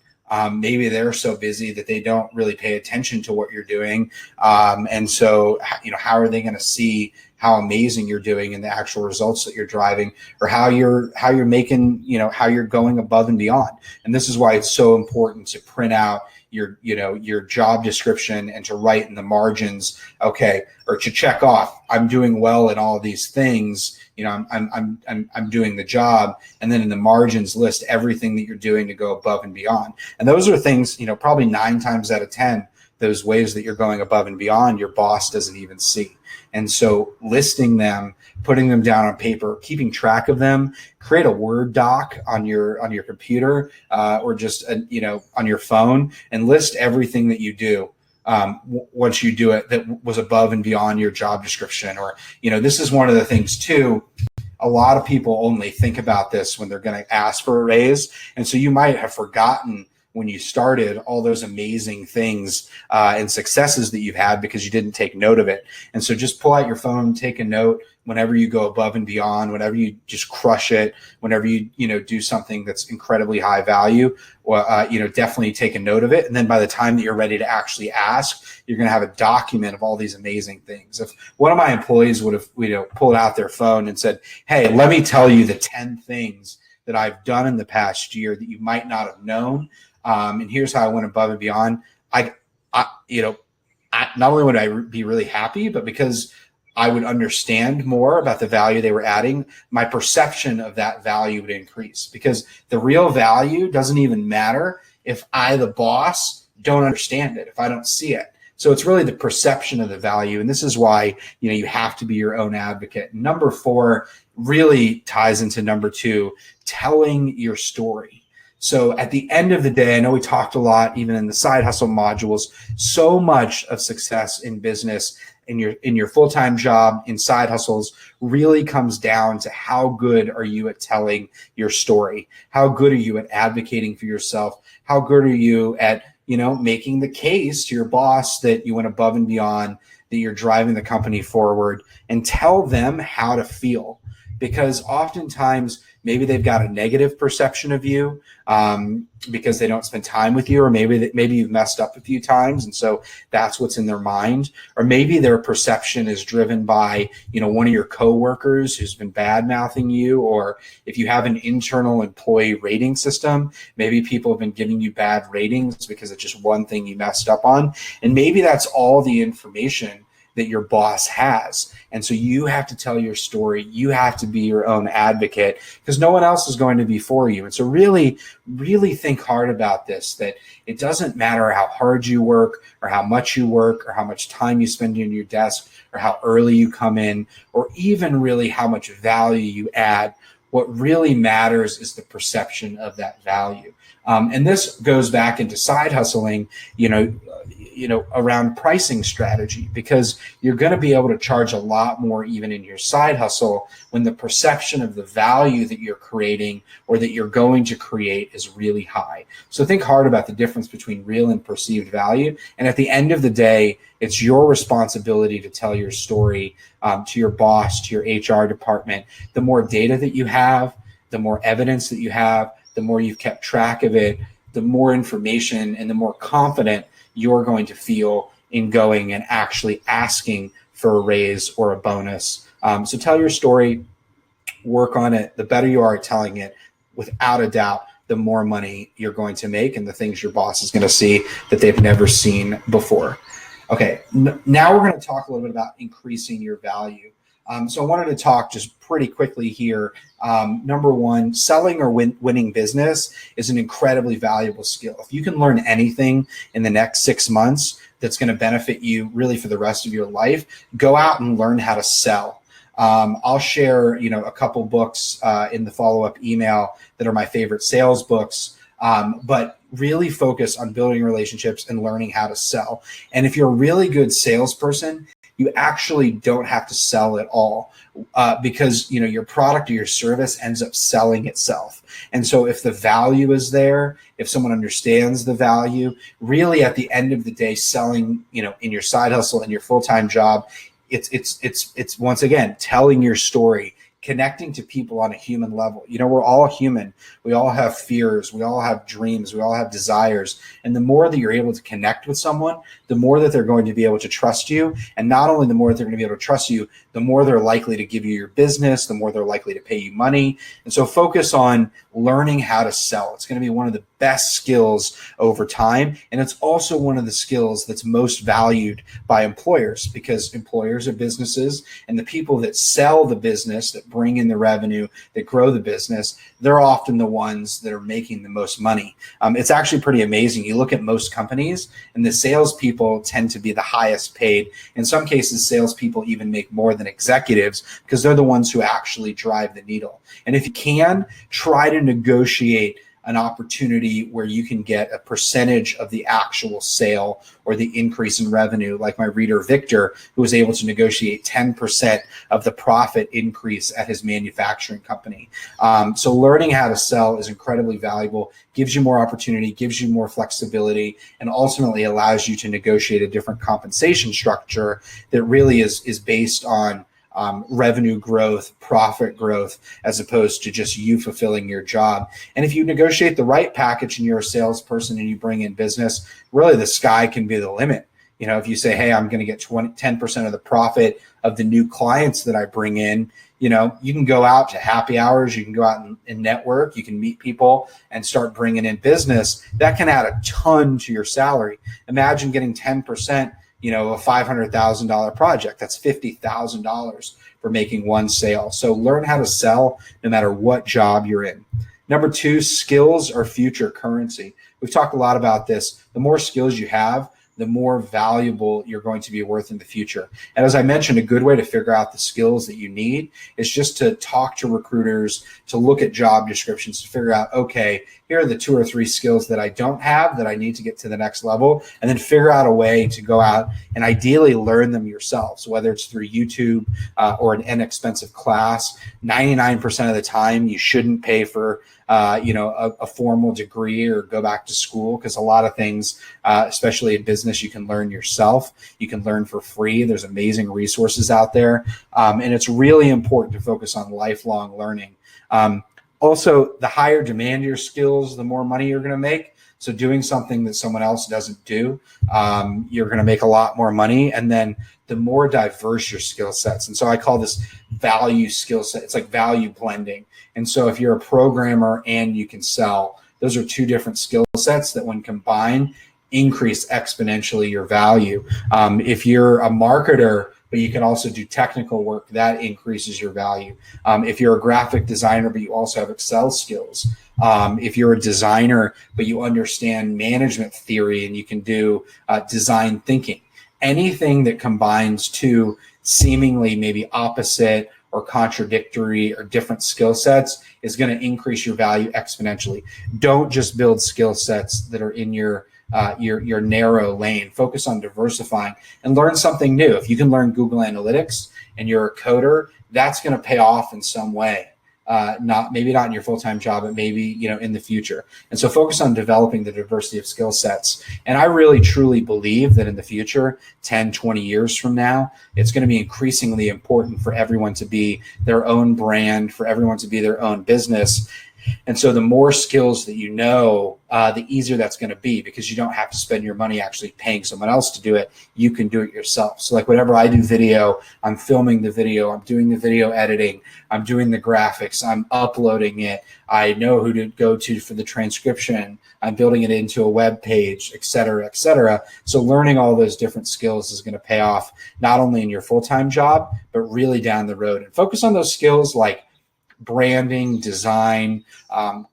Maybe they're so busy that they don't really pay attention to what you're doing. And so, how are they going to see how amazing you're doing and the actual results that you're driving, or how you're making, how you're going above and beyond. And this is why it's so important to print out your job description and to write in the margins, okay, or to check off, I'm doing well in all of these things. I'm doing the job, and then in the margins list everything that you're doing to go above and beyond. And those are things, probably 9 times out of 10, those ways that you're going above and beyond, your boss doesn't even see. And so listing them, putting them down on paper, keeping track of them, create a Word doc on your computer or just on your phone, and list everything that you do. Once you do it, that was above and beyond your job description. Or, this is one of the things too. A lot of people only think about this when they're going to ask for a raise. And so you might have forgotten when you started all those amazing things and successes that you've had because you didn't take note of it. And so just pull out your phone, take a note whenever you go above and beyond, whenever you just crush it, whenever you do something that's incredibly high value, or definitely take a note of it. And then by the time that you're ready to actually ask, you're going to have a document of all these amazing things. If one of my employees would have pulled out their phone and said, hey, let me tell you the 10 things that I've done in the past year that you might not have known. And here's how I went above and beyond. I not only would I be really happy, but because I would understand more about the value they were adding, my perception of that value would increase, because the real value doesn't even matter if I, the boss, don't understand it, if I don't see it. So it's really the perception of the value. And this is why, you have to be your own advocate. Number 4 really ties into number 2, telling your story. So at the end of the day, I know we talked a lot, even in the side hustle modules, so much of success in business, in your full-time job, in side hustles, really comes down to how good are you at telling your story? How good are you at advocating for yourself? How good are you at, making the case to your boss that you went above and beyond, that you're driving the company forward, and tell them how to feel. Because oftentimes maybe they've got a negative perception of you because they don't spend time with you, or maybe you've messed up a few times, and so that's what's in their mind. Or maybe their perception is driven by one of your coworkers who's been bad mouthing you, or if you have an internal employee rating system, maybe people have been giving you bad ratings because it's just one thing you messed up on, and maybe that's all the information that your boss has. And so you have to tell your story. You have to be your own advocate, because no one else is going to be for you. And so really, really think hard about this, that it doesn't matter how hard you work, or how much you work, or how much time you spend in your desk, or how early you come in, or even really how much value you add. What really matters is the perception of that value. And this goes back into side hustling, around pricing strategy, because you're going to be able to charge a lot more even in your side hustle when the perception of the value that you're creating or that you're going to create is really high. So think hard about the difference between real and perceived value. And at the end of the day, it's your responsibility to tell your story to your boss, to your HR department. The more data that you have, the more evidence that you have, the more you've kept track of it, the more information and the more confident you're going to feel in going and actually asking for a raise or a bonus. So tell your story, work on it. The better you are at telling it, without a doubt, the more money you're going to make and the things your boss is going to see that they've never seen before. Okay, now we're going to talk a little bit about increasing your value. So I wanted to talk just pretty quickly here. Number one, selling or winning business is an incredibly valuable skill. If you can learn anything in the next 6 months that's going to benefit you really for the rest of your life, go out and learn how to sell. I'll share, a couple books in the follow-up email that are my favorite sales books. But really focus on building relationships and learning how to sell. And if you're a really good salesperson, you actually don't have to sell at all because your product or your service ends up selling itself. And so if the value is there, if someone understands the value, really at the end of the day, selling, in your side hustle and your full-time job, it's once again telling your story, connecting to people on a human level. We're all human. We all have fears. We all have dreams. We all have desires. And the more that you're able to connect with someone, the more that they're going to be able to trust you. And not only the more that they're going to be able to trust you, the more they're likely to give you your business, the more they're likely to pay you money. And so focus on learning how to sell. It's going to be one of the best skills over time. And it's also one of the skills that's most valued by employers, because employers are businesses, and the people that sell the business, that bring in the revenue, that grow the business, they're often the ones that are making the most money. It's actually pretty amazing. You look at most companies, and the salespeople tend to be the highest paid. In some cases, salespeople even make more than executives because they're the ones who actually drive the needle. And if you can, try to negotiate an opportunity where you can get a percentage of the actual sale or the increase in revenue, like my reader Victor, who was able to negotiate 10% of the profit increase at his manufacturing company. So learning how to sell is incredibly valuable, gives you more opportunity, gives you more flexibility, and ultimately allows you to negotiate a different compensation structure that really is based on revenue growth, profit growth, as opposed to just you fulfilling your job. And if you negotiate the right package and you're a salesperson and you bring in business, really the sky can be the limit. If you say, hey, I'm going to get 10% of the profit of the new clients that I bring in, you can go out to happy hours, you can go out and network, you can meet people and start bringing in business. That can add a ton to your salary. Imagine getting 10%, a $500,000 project. That's $50,000 for making one sale. So learn how to sell no matter what job you're in. Number two, skills are future currency. We've talked a lot about this. The more skills you have, the more valuable you're going to be worth in the future. And as I mentioned, a good way to figure out the skills that you need is just to talk to recruiters, to look at job descriptions, to figure out, okay, here are the 2 or 3 skills that I don't have that I need to get to the next level, and then figure out a way to go out and ideally learn them yourself. So whether it's through YouTube or an inexpensive class, 99% of the time you shouldn't pay for a formal degree or go back to school, because a lot of things, especially in business, you can learn yourself. You can learn for free. There's amazing resources out there. And it's really important to focus on lifelong learning. Also, the higher demand your skills, the more money you're going to make. So doing something that someone else doesn't do, you're going to make a lot more money. And then the more diverse your skill sets. And so I call this value skill set. It's like value blending. And so if you're a programmer and you can sell, those are 2 different skill sets that when combined increase exponentially your value. If you're a marketer, but you can also do technical work, that increases your value. If you're a graphic designer, but you also have Excel skills. If you're a designer, but you understand management theory and you can do design thinking, anything that combines 2 seemingly maybe opposite or contradictory or different skill sets is going to increase your value exponentially. Don't just build skill sets that are in your narrow lane. Focus on diversifying and learn something new. If you can learn Google Analytics and you're a coder, that's going to pay off in some way. Maybe not in your full-time job, but maybe, in the future. And so focus on developing the diversity of skill sets. And I really, truly believe that in the future, 10, 20 years from now, it's going to be increasingly important for everyone to be their own brand, for everyone to be their own business. And so the more skills that you know, the easier that's going to be, because you don't have to spend your money actually paying someone else to do it. You can do it yourself. So like whenever I do video, I'm filming the video, I'm doing the video editing, I'm doing the graphics, I'm uploading it. I know who to go to for the transcription. I'm building it into a web page, et cetera, et cetera. So learning all those different skills is going to pay off not only in your full-time job, but really down the road. And focus on those skills like branding, design,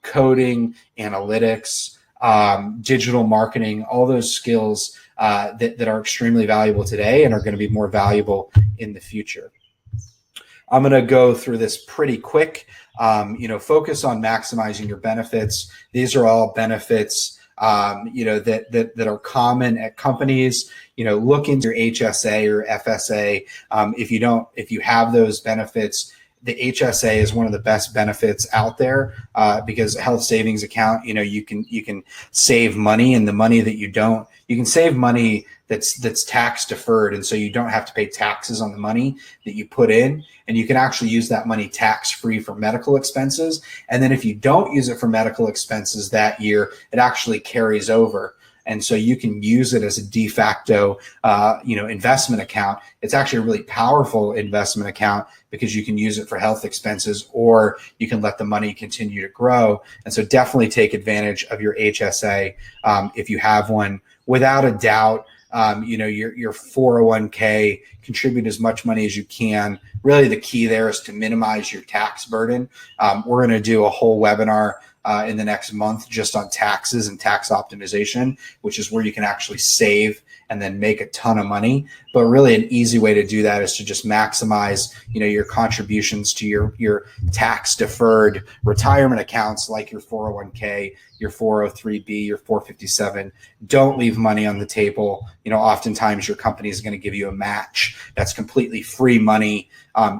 coding, analytics, digital marketing, all those skills that are extremely valuable today and are going to be more valuable in the future. I'm going to go through this pretty quick. Focus on maximizing your benefits. These are all benefits, that are common at companies. Look into your HSA or FSA. If you have those benefits, the HSA is one of the best benefits out there because a health savings account, you can save money, and the money that you can save money that's tax deferred. And so you don't have to pay taxes on the money that you put in, and you can actually use that money tax free for medical expenses. And then if you don't use it for medical expenses that year, it actually carries over. And so you can use it as a de facto, investment account. It's actually a really powerful investment account because you can use it for health expenses, or you can let the money continue to grow. And so definitely take advantage of your HSA if you have one. Without a doubt, your 401k, contribute as much money as you can. Really, the key there is to minimize your tax burden. We're going to do a whole webinar in the next month just on taxes and tax optimization, which is where you can actually save and then make a ton of money. But really an easy way to do that is to just maximize, your contributions to your tax deferred retirement accounts, like your 401k, your 403b, your 457. Don't leave money on the table. Oftentimes your company is going to give you a match. That's completely free money.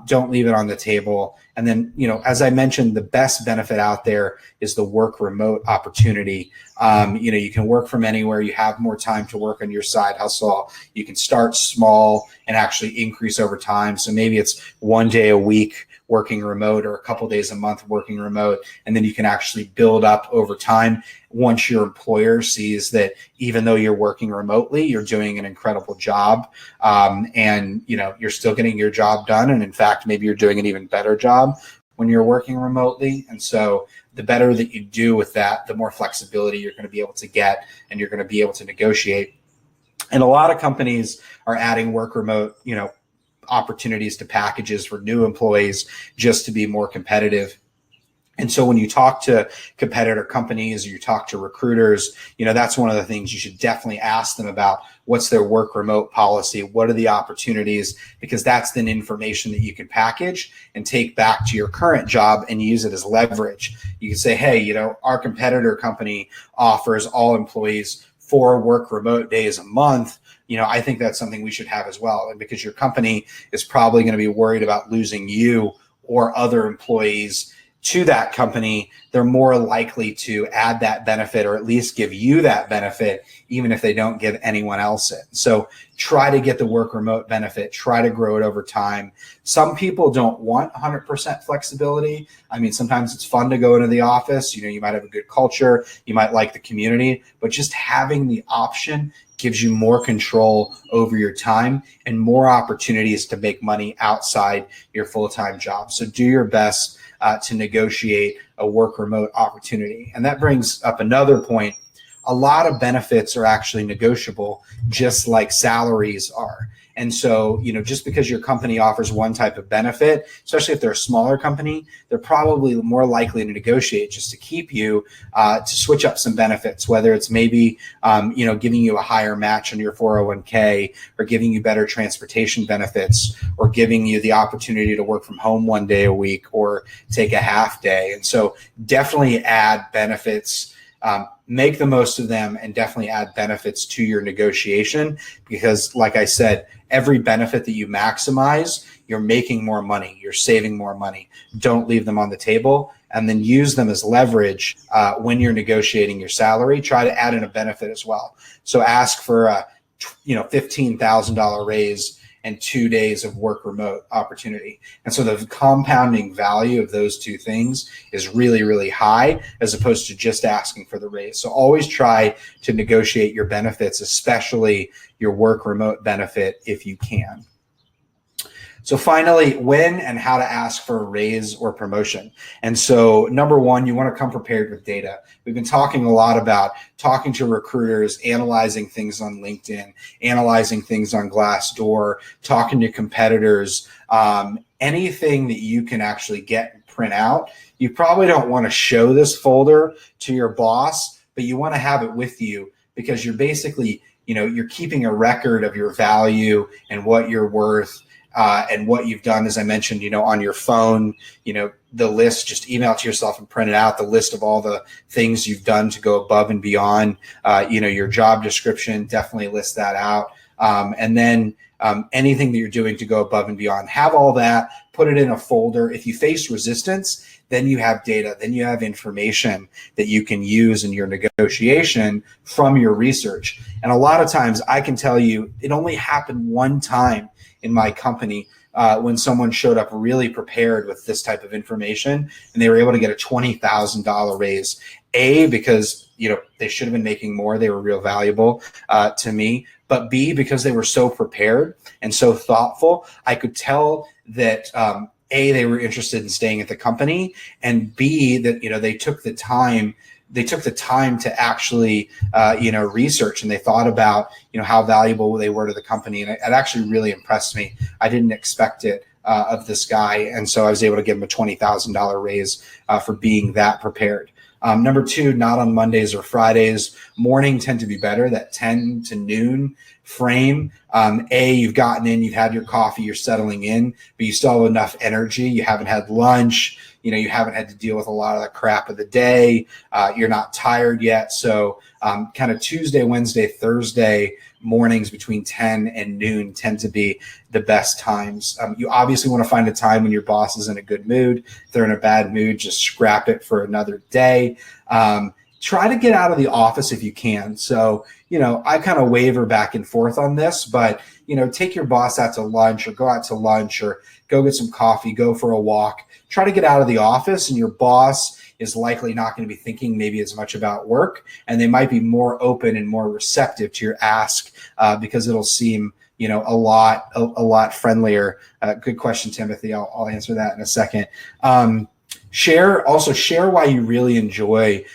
Don't leave it on the table. And then, as I mentioned, the best benefit out there is the work remote opportunity. You can work from anywhere. You have more time to work on your side hustle. You can start small and actually increase over time. So maybe it's one day a week working remote, or a couple days a month working remote. And then you can actually build up over time once your employer sees that even though you're working remotely, you're doing an incredible job. And you're still getting your job done. And in fact, maybe you're doing an even better job when you're working remotely. And so the better that you do with that, the more flexibility you're going to be able to get, and you're going to be able to negotiate. And a lot of companies are adding work remote, opportunities to packages for new employees just to be more competitive. And so when you talk to competitor companies, or you talk to recruiters, that's one of the things you should definitely ask them about. What's their work remote policy? What are the opportunities? Because that's then information that you can package and take back to your current job and use it as leverage. You can say, hey, our competitor company offers all employees 4 work remote days a month. I think that's something we should have as well. And because your company is probably going to be worried about losing you or other employees to that company, they're more likely to add that benefit, or at least give you that benefit, even if they don't give anyone else it. So try to get the work remote benefit, try to grow it over time. Some people don't want 100% flexibility. I mean, sometimes it's fun to go into the office. You might have a good culture, you might like the community, but just having the option gives you more control over your time and more opportunities to make money outside your full-time job. So do your best to negotiate a work remote opportunity. And that brings up another point. A lot of benefits are actually negotiable, just like salaries are. And so, just because your company offers one type of benefit, especially if they're a smaller company, they're probably more likely to negotiate just to keep you, to switch up some benefits, whether it's maybe, giving you a higher match on your 401k, or giving you better transportation benefits, or giving you the opportunity to work from home one day a week, or take a half day. And so definitely add benefits. Make the most of them, and definitely add benefits to your negotiation, because like I said, every benefit that you maximize, you're making more money, you're saving more money. Don't leave them on the table, and then use them as leverage when you're negotiating your salary. Try to add in a benefit as well. So ask for a $15,000 raise, and 2 days of work remote opportunity. And so the compounding value of those two things is really, really high, as opposed to just asking for the raise. So always try to negotiate your benefits, especially your work remote benefit, if you can. So finally, when and how to ask for a raise or promotion. And so number one, you want to come prepared with data. We've been talking a lot about talking to recruiters, analyzing things on LinkedIn, analyzing things on Glassdoor, talking to competitors, anything that you can actually get and print out. You probably don't want to show this folder to your boss, but you want to have it with you, because you're basically, you're keeping a record of your value and what you're worth. And what you've done, as I mentioned, on your phone, the list, just email it to yourself and print it out, the list of all the things you've done to go above and beyond, your job description, definitely list that out. And then anything that you're doing to go above and beyond, have all that, put it in a folder. If you face resistance, then you have data, then you have information that you can use in your negotiation from your research. And a lot of times I can tell you, it only happened one time in my company when someone showed up really prepared with this type of information, and they were able to get a $20,000 raise. A, because they should have been making more, they were real valuable to me, but B, because they were so prepared and so thoughtful. I could tell that A, they were interested in staying at the company, and B, that they took the time. They took the time to actually, research, and they thought about, how valuable they were to the company. And it actually really impressed me. I didn't expect it of this guy. And so I was able to give him a $20,000 raise for being that prepared. Number two, not on Mondays or Fridays. Morning tend to be better, that 10 to noon frame. You've gotten in, you've had your coffee, you're settling in, but you still have enough energy. You haven't had lunch. You haven't had to deal with a lot of the crap of the day. You're not tired yet. So kind of Tuesday, Wednesday, Thursday mornings between 10 and noon tend to be the best times. You obviously want to find a time when your boss is in a good mood. If they're in a bad mood, just scrap it for another day. Try to get out of the office if you can. So, I kind of waver back and forth on this, but, take your boss out to lunch, or go out to lunch, or go get some coffee, go for a walk. Try to get out of the office, and your boss is likely not going to be thinking maybe as much about work, and they might be more open and more receptive to your ask because it'll seem, a lot friendlier. Good question, Timothy. I'll answer that in a second. Share why you really enjoy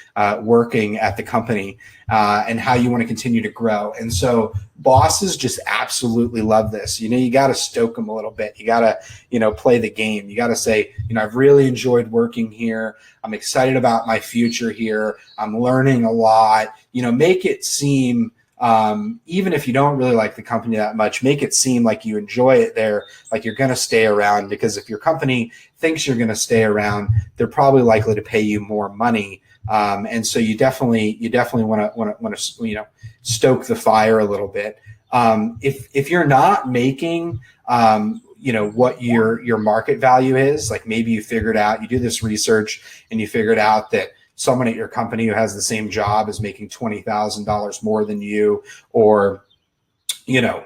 working at the company and how you want to continue to grow. And so bosses just absolutely love this. You got to stoke them a little bit. You got to, play the game. You got to say, I've really enjoyed working here. I'm excited about my future here. I'm learning a lot. Make it seem, even if you don't really like the company that much, make it seem like you enjoy it there, like you're going to stay around, because if your company thinks you're going to stay around, they're probably likely to pay you more money. And so you definitely want to stoke the fire a little bit. If you're not making, what your market value is, like maybe you figured out, you do this research and you figured out that someone at your company who has the same job is making $20,000 more than you, or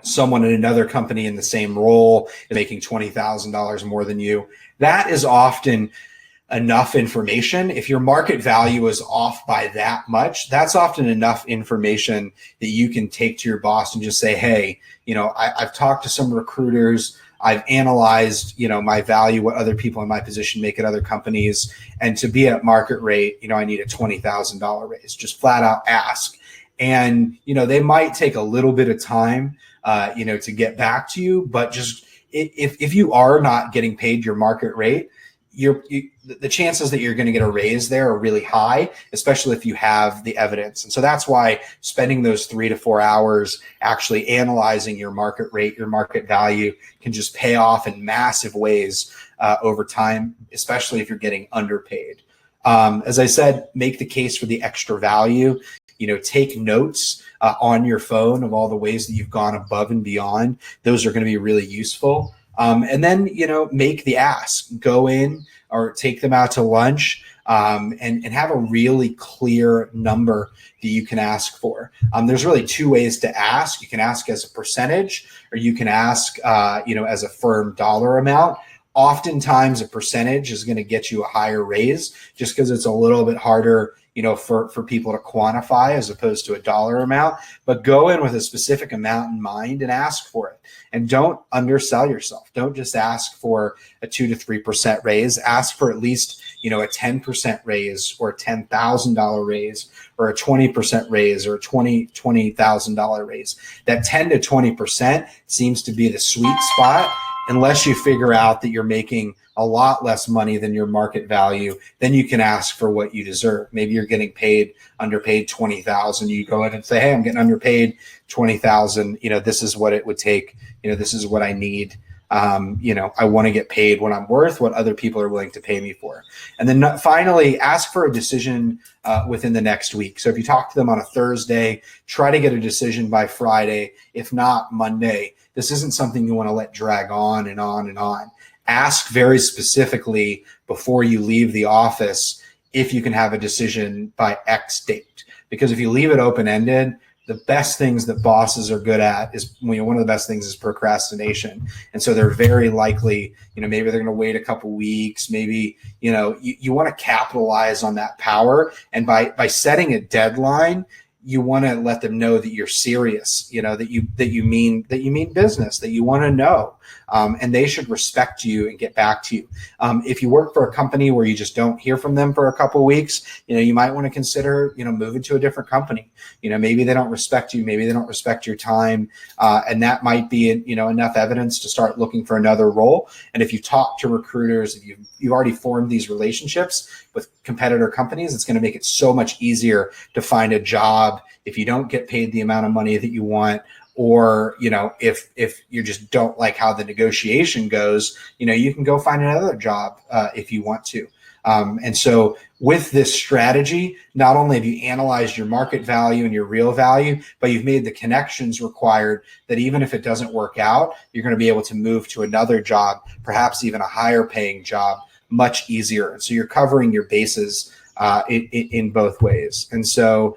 someone in another company in the same role is making $20,000 more than you. That is often enough information. If your market value is off by that much, that's often enough information that you can take to your boss and just say, hey, I've talked to some recruiters. I've analyzed, my value, what other people in my position make at other companies. And to be at market rate, I need a $20,000 raise. Just flat out ask. And, they might take a little bit of time, to get back to you. But just if you are not getting paid your market rate, the chances that you're going to get a raise there are really high, especially if you have the evidence. And so that's why spending those 3 to 4 hours actually analyzing your market rate, your market value, can just pay off in massive ways over time, especially if you're getting underpaid. As I said, make the case for the extra value. Take notes on your phone of all the ways that you've gone above and beyond. Those are going to be really useful. And then, make the ask, go in or take them out to lunch, and have a really clear number that you can ask for. There's really two ways to ask. You can ask as a percentage, or you can ask, as a firm dollar amount. Oftentimes a percentage is going to get you a higher raise just because it's a little bit harder, for people to quantify as opposed to a dollar amount. But go in with a specific amount in mind and ask for it. And don't undersell yourself. Don't just ask for a 2 to 3% raise. Ask for at least, a 10% raise, or a $10,000 raise, or a 20% raise, or a $20,000 raise. That 10 to 20% seems to be the sweet spot, unless you figure out that you're making a lot less money than your market value. Then you can ask for what you deserve. Maybe you're getting underpaid 20,000. You go in and say, hey, I'm getting underpaid 20,000. This is what it would take. This is what I need. I want to get paid what I'm worth, what other people are willing to pay me for. And then finally, ask for a decision within the next week. So if you talk to them on a Thursday, try to get a decision by Friday, if not Monday. This isn't something you want to let drag on and on and on. Ask very specifically before you leave the office if you can have a decision by X date. Because if you leave it open-ended, the best things that bosses are good at is, one of the best things is procrastination. And so they're very likely, maybe they're going to wait a couple weeks. Maybe, you want to capitalize on that power. And by setting a deadline, you want to let them know that you're serious, that you mean business, that you want to know, and they should respect you and get back to you. If you work for a company where you just don't hear from them for a couple of weeks, you might want to consider, moving to a different company. Maybe they don't respect you, maybe they don't respect your time, and that might be, enough evidence to start looking for another role. And if you talk to recruiters, if you've already formed these relationships with competitor companies, it's going to make it so much easier to find a job if you don't get paid the amount of money that you want, or if you just don't like how the negotiation goes, you can go find another job if you want to. And so with this strategy, not only have you analyzed your market value and your real value, but you've made the connections required that even if it doesn't work out, you're going to be able to move to another job, perhaps even a higher paying job, much easier. And so you're covering your bases in both ways. And so,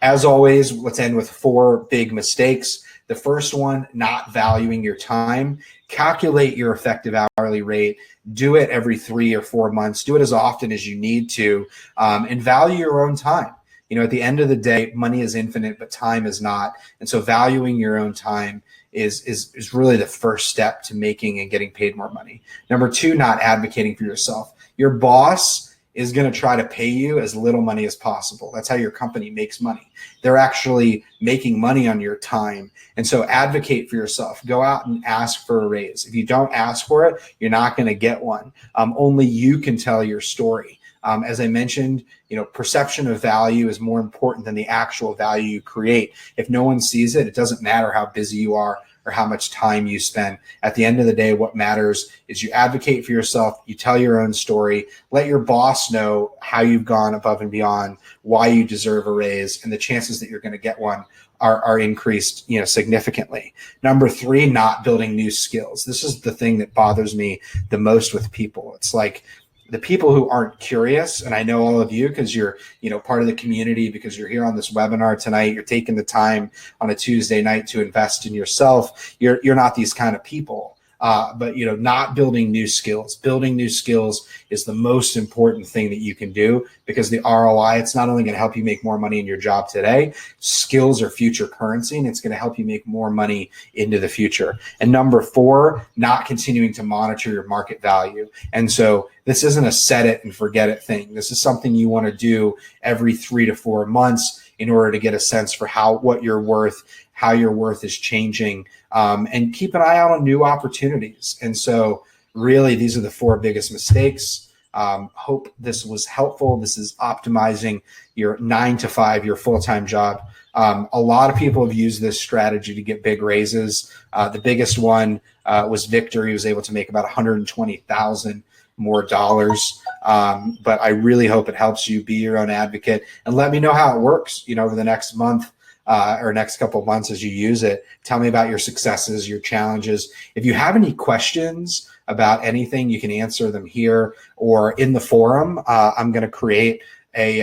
as always, let's end with 4 big mistakes. The first one, not valuing your time. Calculate your effective hourly rate. Do it every 3 or 4 months. Do it as often as you need to, and value your own time. At the end of the day, money is infinite, but time is not. And so valuing your own time is really the first step to making and getting paid more money. Number 2, not advocating for yourself. Your boss is going to try to pay you as little money as possible. That's how your company makes money. They're actually making money on your time. And so advocate for yourself. Go out and ask for a raise. If you don't ask for it, you're not going to get one. Only you can tell your story. As I mentioned, perception of value is more important than the actual value you create. If no one sees it, it doesn't matter how busy you are or how much time you spend. At the end of the day, what matters is you advocate for yourself, you tell your own story, let your boss know how you've gone above and beyond, why you deserve a raise, and the chances that you're going to get one are increased, significantly. Number 3, not building new skills. This is the thing that bothers me the most with people. It's like, the people who aren't curious, and I know all of you because you're, part of the community, because you're here on this webinar tonight, you're taking the time on a Tuesday night to invest in yourself. You're not these kind of people. But not building new skills. Building new skills is the most important thing that you can do, because the ROI, it's not only going to help you make more money in your job today, skills are future currency, and it's going to help you make more money into the future. And number 4, not continuing to monitor your market value. And so this isn't a set it and forget it thing. This is something you want to do every 3 to 4 months in order to get a sense for what you're worth, how your worth is changing, and keep an eye out on new opportunities. And so really, these are the 4 biggest mistakes. Hope this was helpful. This is optimizing your 9 to 5, your full-time job. A lot of people have used this strategy to get big raises. The biggest one was Victor. He was able to make about $120,000 more dollars. But I really hope it helps you. Be your own advocate and let me know how it works, over the next month. or next couple of months as you use it. Tell me about your successes, your challenges. If you have any questions about anything, you can answer them here or in the forum. I'm going to create a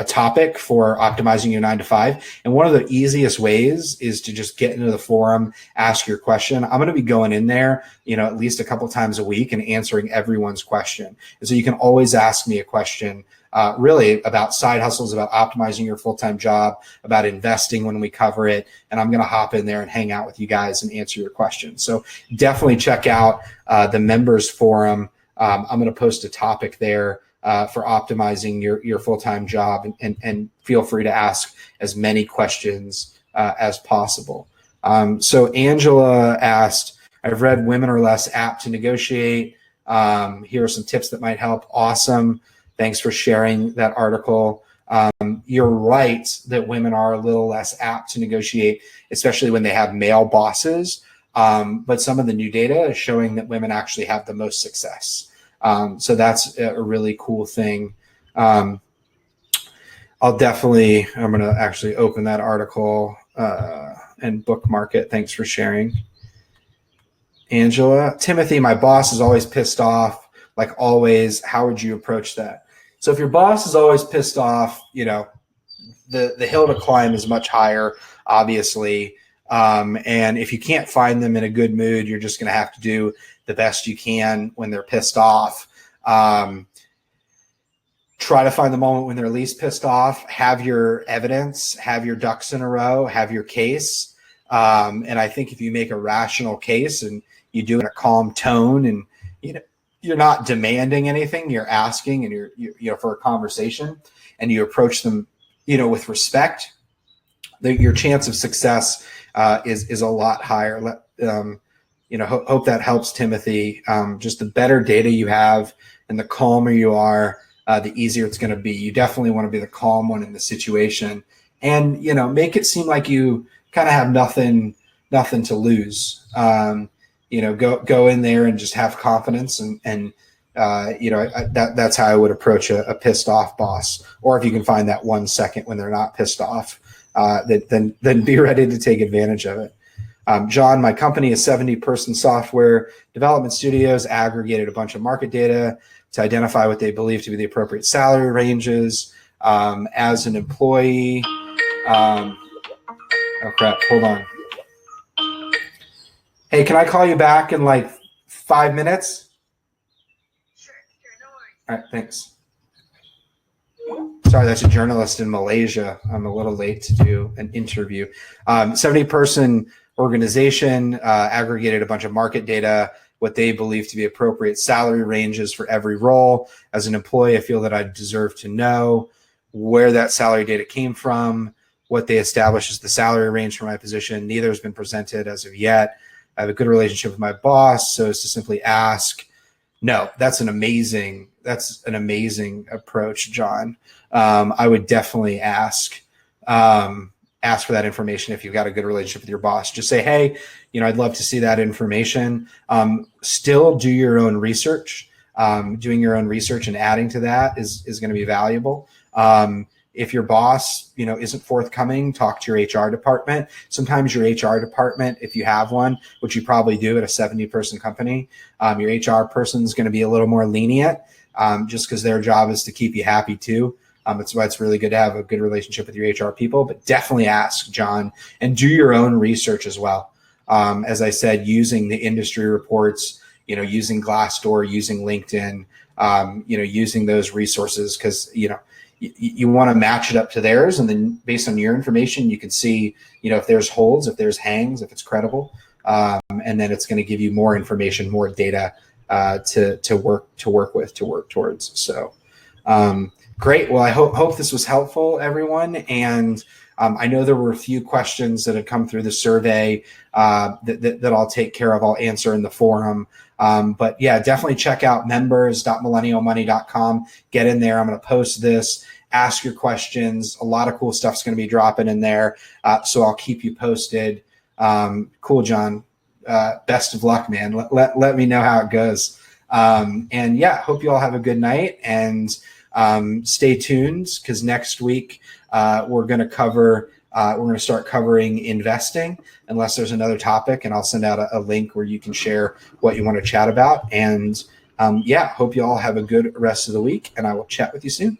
topic for optimizing your 9 to 5. And one of the easiest ways is to just get into the forum, ask your question. I'm going to be going in there, at least a couple times a week and answering everyone's question. And so you can always ask me a question, really about side hustles, about optimizing your full-time job, about investing when we cover it. And I'm going to hop in there and hang out with you guys and answer your questions. So definitely check out the members forum. I'm going to post a topic there for optimizing your full-time job, and feel free to ask as many questions as possible. So Angela asked, I've read Women Are Less Apt to Negotiate. Here are some tips that might help. Awesome. Thanks for sharing that article. You're right that women are a little less apt to negotiate, especially when they have male bosses. But some of the new data is showing that women actually have the most success. So that's a really cool thing. I'm going to actually open that article and bookmark it. Thanks for sharing. Angela, Timothy, my boss is always pissed off, like always. How would you approach that? So if your boss is always pissed off, the hill to climb is much higher, obviously. And if you can't find them in a good mood, you're just going to have to do the best you can when they're pissed off. Try to find the moment when they're least pissed off, have your evidence, have your ducks in a row, have your case. And I think if you make a rational case and you do it in a calm tone, and you're not demanding anything, you're asking, and you're for a conversation, and you approach them, with respect, your chance of success is a lot higher. Hope that helps, Timothy. Just the better data you have and the calmer you are, the easier it's going to be. You definitely want to be the calm one in the situation, and make it seem like you kind of have nothing to lose. Go in there and just have confidence, and that's how I would approach a pissed off boss. Or if you can find that 1 second when they're not pissed off, then be ready to take advantage of it. John, my company is 70-person software development studios, aggregated a bunch of market data to identify what they believe to be the appropriate salary ranges. As an employee, oh crap, hold on. Hey, can I call you back in like 5 minutes? Sure, no worries. All right, thanks. Sorry, that's a journalist in Malaysia. I'm a little late to do an interview. 70-person organization, aggregated a bunch of market data, what they believe to be appropriate salary ranges for every role. As an employee, I feel that I deserve to know where that salary data came from, what they establish as the salary range for my position. Neither has been presented as of yet. I have a good relationship with my boss, so as to simply ask. No, that's an amazing approach, John. I would definitely ask for that information if you've got a good relationship with your boss. Just say, hey, I'd love to see that information. Still do your own research. Doing your own research and adding to that is going to be valuable. If your boss, isn't forthcoming, talk to your HR department. Sometimes your HR department, if you have one, which you probably do at a 70-person company, your HR person is going to be a little more lenient, just because their job is to keep you happy too. That's why it's really good to have a good relationship with your HR people, but definitely ask, John, and do your own research as well. As I said, using the industry reports, using Glassdoor, using LinkedIn, using those resources, because, you want to match it up to theirs. And then based on your information, you can see, if there's holds, if there's hangs, if it's credible. And then it's going to give you more information, more data to work towards. So great. Well, I hope this was helpful, everyone. And I know there were a few questions that had come through the survey that I'll take care of. I'll answer in the forum. But yeah, definitely check out members.millennialmoney.com. Get in there. I'm going to post this. Ask your questions. A lot of cool stuff's going to be dropping in there. So I'll keep you posted. Cool, John. Best of luck, man. Let me know how it goes. And yeah, hope you all have a good night. And Stay tuned, because next week we're going to start covering investing, unless there's another topic, and I'll send out a link where you can share what you want to chat about. And hope you all have a good rest of the week, and I will chat with you soon.